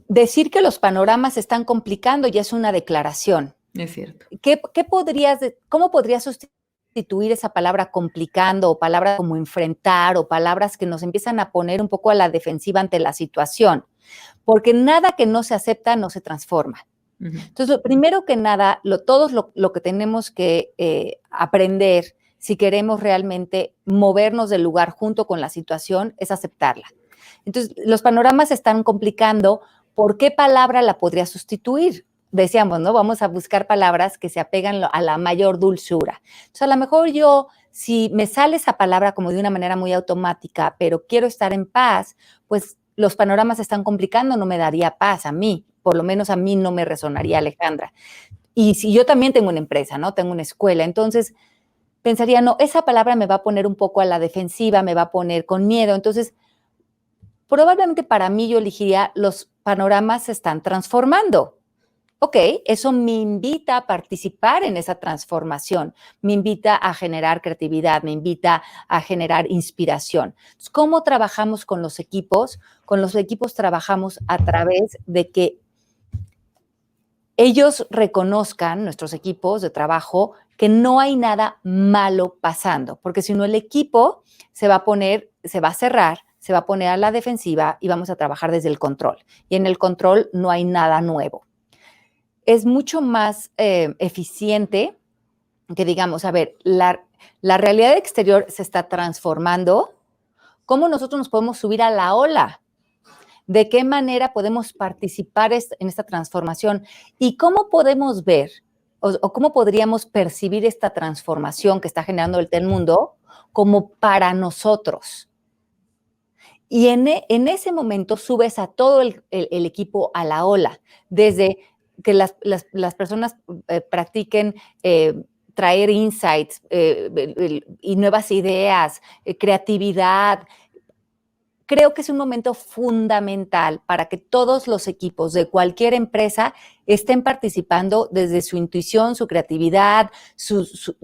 decir que los panoramas se están complicando ya es una declaración. Es cierto. ¿Cómo podrías sustituir esa palabra complicando o palabras como enfrentar o palabras que nos empiezan a poner un poco a la defensiva ante la situación? Porque nada que no se acepta no se transforma. Entonces, lo primero que nada, todos lo que tenemos que aprender si queremos realmente movernos del lugar junto con la situación es aceptarla. Entonces, los panoramas se están complicando. ¿Por qué palabra la podría sustituir? Decíamos, ¿no? Vamos a buscar palabras que se apegan a la mayor dulzura. Entonces, a lo mejor si me sale esa palabra como de una manera muy automática, pero quiero estar en paz, pues los panoramas se están complicando, no me daría paz a mí, por lo menos a mí no me resonaría, Alejandra. Y si yo también tengo una empresa, ¿no? Tengo una escuela, entonces pensaría, no, esa palabra me va a poner un poco a la defensiva, me va a poner con miedo, entonces probablemente para mí yo elegiría los panoramas se están transformando. Ok, eso me invita a participar en esa transformación, me invita a generar creatividad, me invita a generar inspiración. Entonces, ¿cómo trabajamos con los equipos? Con los equipos trabajamos a través de que ellos reconozcan, nuestros equipos de trabajo, que no hay nada malo pasando, porque si no el equipo se va a cerrar, se va a poner a la defensiva y vamos a trabajar desde el control. Y en el control no hay nada nuevo. Es mucho más eficiente que digamos, a ver, la realidad exterior se está transformando. ¿Cómo nosotros nos podemos subir a la ola? ¿De qué manera podemos participar en esta transformación? ¿Y cómo podemos ver o cómo podríamos percibir esta transformación que está generando el mundo como para nosotros? Y en ese momento subes a todo el equipo a la ola, desde que las personas practiquen traer insights y nuevas ideas, creatividad. Creo que es un momento fundamental para que todos los equipos de cualquier empresa estén participando desde su intuición, su creatividad, sus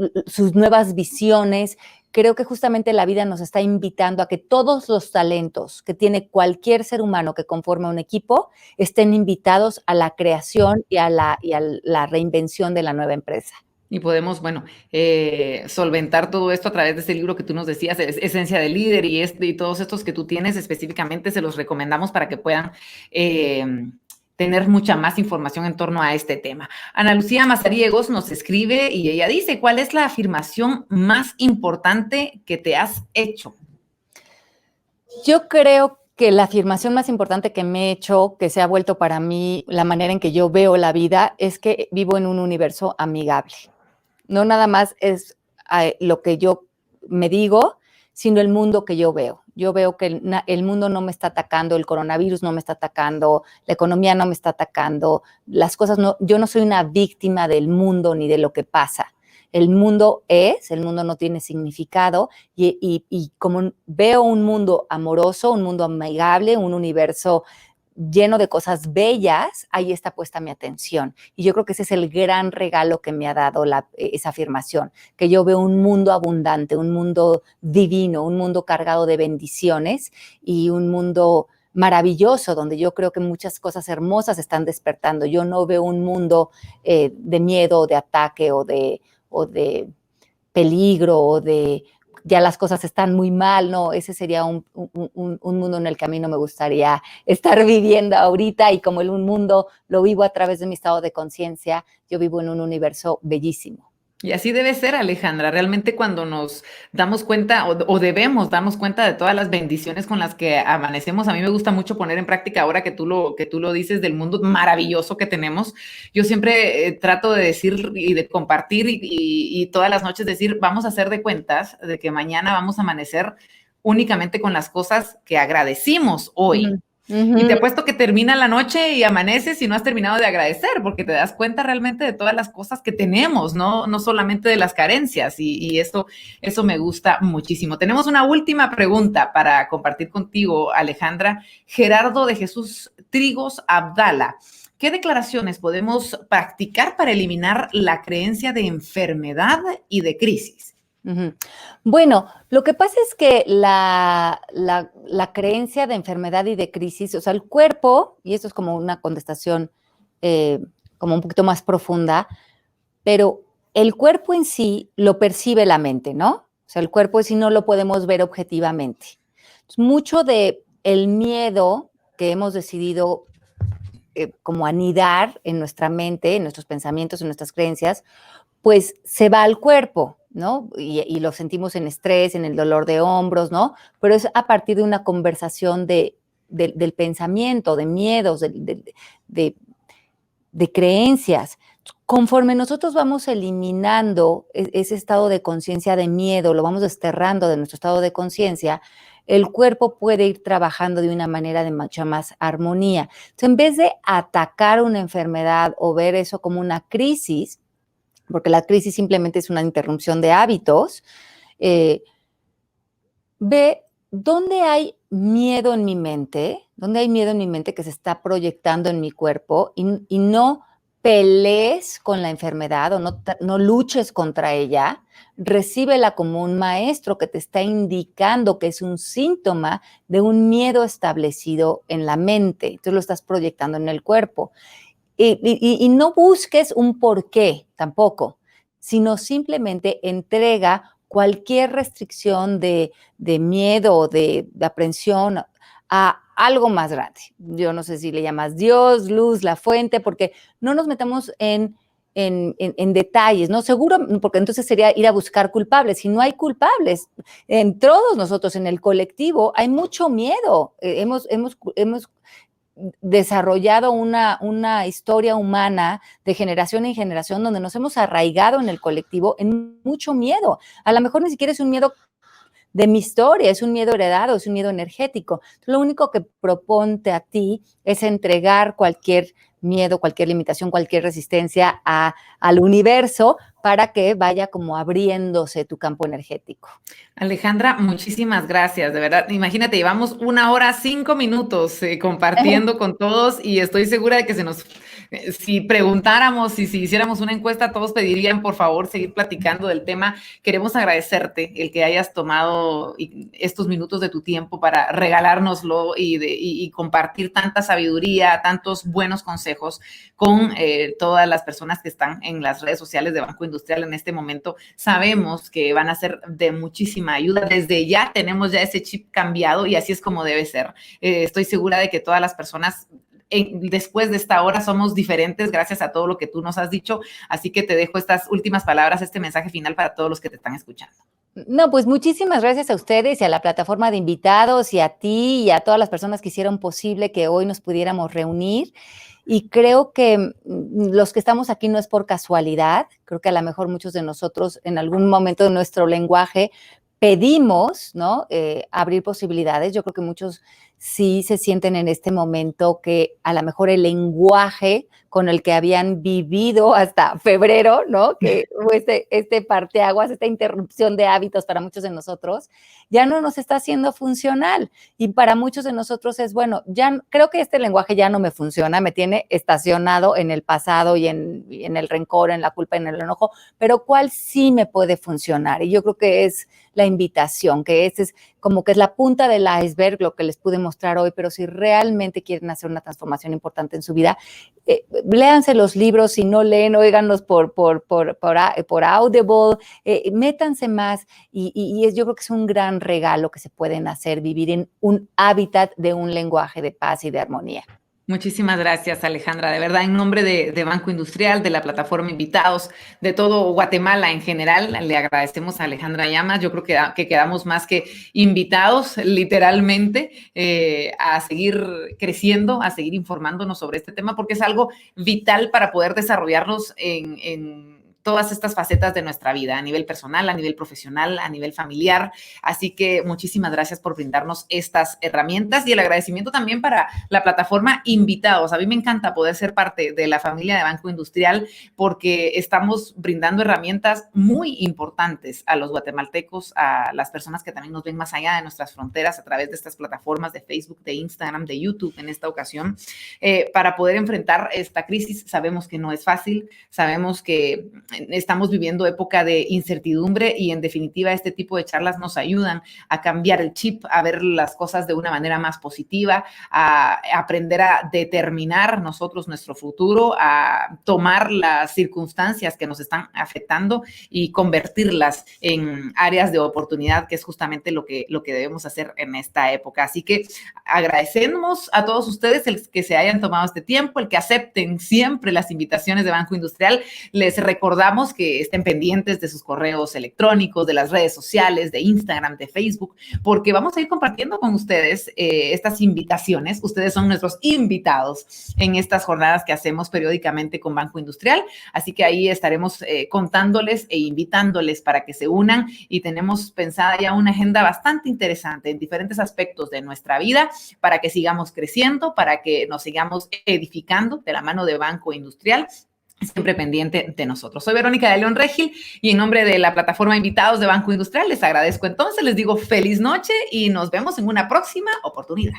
nuevas visiones. Creo que justamente la vida nos está invitando a que todos los talentos que tiene cualquier ser humano que conforma un equipo estén invitados a la creación y a la reinvención de la nueva empresa. Y podemos, bueno, solventar todo esto a través de este libro que tú nos decías, Esencia del Líder, y todos estos que tú tienes específicamente, se los recomendamos para que puedan tener mucha más información en torno a este tema. Ana Lucía Mazariegos nos escribe y ella dice, ¿cuál es la afirmación más importante que te has hecho? Yo creo que la afirmación más importante que me he hecho, que se ha vuelto para mí la manera en que yo veo la vida, es que vivo en un universo amigable. No nada más es lo que yo me digo, sino el mundo que yo veo. Yo veo que el mundo no me está atacando, el coronavirus no me está atacando, la economía no me está atacando, las cosas no, yo no soy una víctima del mundo ni de lo que pasa. El mundo no tiene significado y como veo un mundo amoroso, un mundo amigable, un universo lleno de cosas bellas, ahí está puesta mi atención. Y yo creo que ese es el gran regalo que me ha dado esa afirmación, que yo veo un mundo abundante, un mundo divino, un mundo cargado de bendiciones y un mundo maravilloso, donde yo creo que muchas cosas hermosas están despertando. Yo no veo un mundo de miedo, de ataque o de peligro o de ya las cosas están muy mal, no, ese sería un mundo en el que a mí no me gustaría estar viviendo ahorita y como un mundo lo vivo a través de mi estado de conciencia, yo vivo en un universo bellísimo. Y así debe ser, Alejandra. Realmente cuando nos damos cuenta o debemos darnos cuenta de todas las bendiciones con las que amanecemos, a mí me gusta mucho poner en práctica ahora que tú lo dices del mundo maravilloso que tenemos. Yo siempre trato de decir y de compartir y todas las noches decir, vamos a hacer de cuentas de que mañana vamos a amanecer únicamente con las cosas que agradecimos hoy. Y te apuesto que termina la noche y amaneces y no has terminado de agradecer, porque te das cuenta realmente de todas las cosas que tenemos, no solamente de las carencias, y eso me gusta muchísimo. Tenemos una última pregunta para compartir contigo, Alejandra. Gerardo de Jesús Trigos Abdala. ¿Qué declaraciones podemos practicar para eliminar la creencia de enfermedad y de crisis? Bueno, lo que pasa es que la creencia de enfermedad y de crisis, o sea, el cuerpo, y esto es como una contestación como un poquito más profunda, pero el cuerpo en sí lo percibe la mente, ¿no? O sea, el cuerpo en sí no lo podemos ver objetivamente. Entonces, mucho de el miedo que hemos decidido como anidar en nuestra mente, en nuestros pensamientos, en nuestras creencias, pues se va al cuerpo, ¿no? Y lo sentimos en estrés, en el dolor de hombros, ¿no? Pero es a partir de una conversación del pensamiento, de miedos, de creencias. Conforme nosotros vamos eliminando ese estado de conciencia de miedo, lo vamos desterrando de nuestro estado de conciencia, el cuerpo puede ir trabajando de una manera de mucha más armonía. Entonces, en vez de atacar una enfermedad o ver eso como una crisis, porque la crisis simplemente es una interrupción de hábitos, ve dónde hay miedo en mi mente, que se está proyectando en mi cuerpo y no pelees con la enfermedad o no luches contra ella, recíbela como un maestro que te está indicando que es un síntoma de un miedo establecido en la mente. Entonces lo estás proyectando en el cuerpo. Y no busques un porqué tampoco, sino simplemente entrega cualquier restricción de miedo o de aprensión a algo más grande. Yo no sé si le llamas Dios, luz, la fuente, porque no nos metamos en detalles, ¿no? Seguro, porque entonces sería ir a buscar culpables. Si no hay culpables, en todos nosotros, en el colectivo, hay mucho miedo. Hemos desarrollado una historia humana de generación en generación donde nos hemos arraigado en el colectivo en mucho miedo. A lo mejor ni siquiera es un miedo de mi historia, es un miedo heredado, es un miedo energético. Lo único que proponte a ti es entregar cualquier miedo, cualquier limitación, cualquier resistencia al universo para que vaya como abriéndose tu campo energético. Alejandra, muchísimas gracias, de verdad. Imagínate, llevamos 1 hora 5 minutos compartiendo con todos y estoy segura de que si preguntáramos y si hiciéramos una encuesta, todos pedirían por favor seguir platicando del tema. Queremos agradecerte el que hayas tomado estos minutos de tu tiempo para regalárnoslo y compartir tanta sabiduría, tantos buenos consejos con todas las personas que están en las redes sociales de Banco Industrial en este momento. Sabemos que van a ser de muchísima ayuda. Desde ya tenemos ya ese chip cambiado y así es como debe ser. Estoy segura de que todas las personas después de esta hora somos diferentes gracias a todo lo que tú nos has dicho. Así que te dejo estas últimas palabras, este mensaje final para todos los que te están escuchando. No, pues muchísimas gracias a ustedes y a la plataforma de invitados y a ti y a todas las personas que hicieron posible que hoy nos pudiéramos reunir. Y creo que los que estamos aquí no es por casualidad. Creo que a lo mejor muchos de nosotros en algún momento de nuestro lenguaje pedimos, ¿no? Abrir posibilidades. Yo creo que muchos sí se sienten en este momento que a lo mejor el lenguaje con el que habían vivido hasta febrero, ¿no? Que este parteaguas, esta interrupción de hábitos para muchos de nosotros, ya no nos está haciendo funcional. Y para muchos de nosotros es, bueno, ya creo que este lenguaje ya no me funciona, me tiene estacionado en el pasado y en el rencor, en la culpa, en el enojo, pero ¿cuál sí me puede funcionar? Y yo creo que es la invitación, que es como que es la punta del iceberg, lo que les pude mostrar hoy, pero si realmente quieren hacer una transformación importante en su vida, léanse los libros, si no leen, óiganlos por Audible, métanse más y yo creo que es un gran regalo que se pueden hacer, vivir en un hábitat de un lenguaje de paz y de armonía. Muchísimas gracias, Alejandra. De verdad, en nombre de Banco Industrial, de la plataforma Invitados, de todo Guatemala en general, le agradecemos a Alejandra Llamas. Yo creo que quedamos más que invitados, literalmente, a seguir creciendo, a seguir informándonos sobre este tema, porque es algo vital para poder desarrollarnos en todas estas facetas de nuestra vida, a nivel personal, a nivel profesional, a nivel familiar. Así que muchísimas gracias por brindarnos estas herramientas y el agradecimiento también para la plataforma Invitados. A mí me encanta poder ser parte de la familia de Banco Industrial porque estamos brindando herramientas muy importantes a los guatemaltecos, a las personas que también nos ven más allá de nuestras fronteras a través de estas plataformas de Facebook, de Instagram, de YouTube en esta ocasión, para poder enfrentar esta crisis. Sabemos que no es fácil, sabemos que estamos viviendo época de incertidumbre y en definitiva este tipo de charlas nos ayudan a cambiar el chip, a ver las cosas de una manera más positiva, a aprender a determinar nosotros nuestro futuro, a tomar las circunstancias que nos están afectando y convertirlas en áreas de oportunidad, que es justamente lo que debemos hacer en esta época. Así que agradecemos a todos ustedes el que se hayan tomado este tiempo, el que acepten siempre las invitaciones de Banco Industrial. Les recordamos que estén pendientes de sus correos electrónicos, de las redes sociales, de Instagram, de Facebook, porque vamos a ir compartiendo con ustedes estas invitaciones. Ustedes son nuestros invitados en estas jornadas que hacemos periódicamente con Banco Industrial, así que ahí estaremos contándoles e invitándoles para que se unan y tenemos pensada ya una agenda bastante interesante en diferentes aspectos de nuestra vida para que sigamos creciendo, para que nos sigamos edificando de la mano de Banco Industrial, siempre pendiente de nosotros. Soy Verónica de León Regil y en nombre de la plataforma Invitados de Banco Industrial les agradezco entonces, les digo feliz noche y nos vemos en una próxima oportunidad.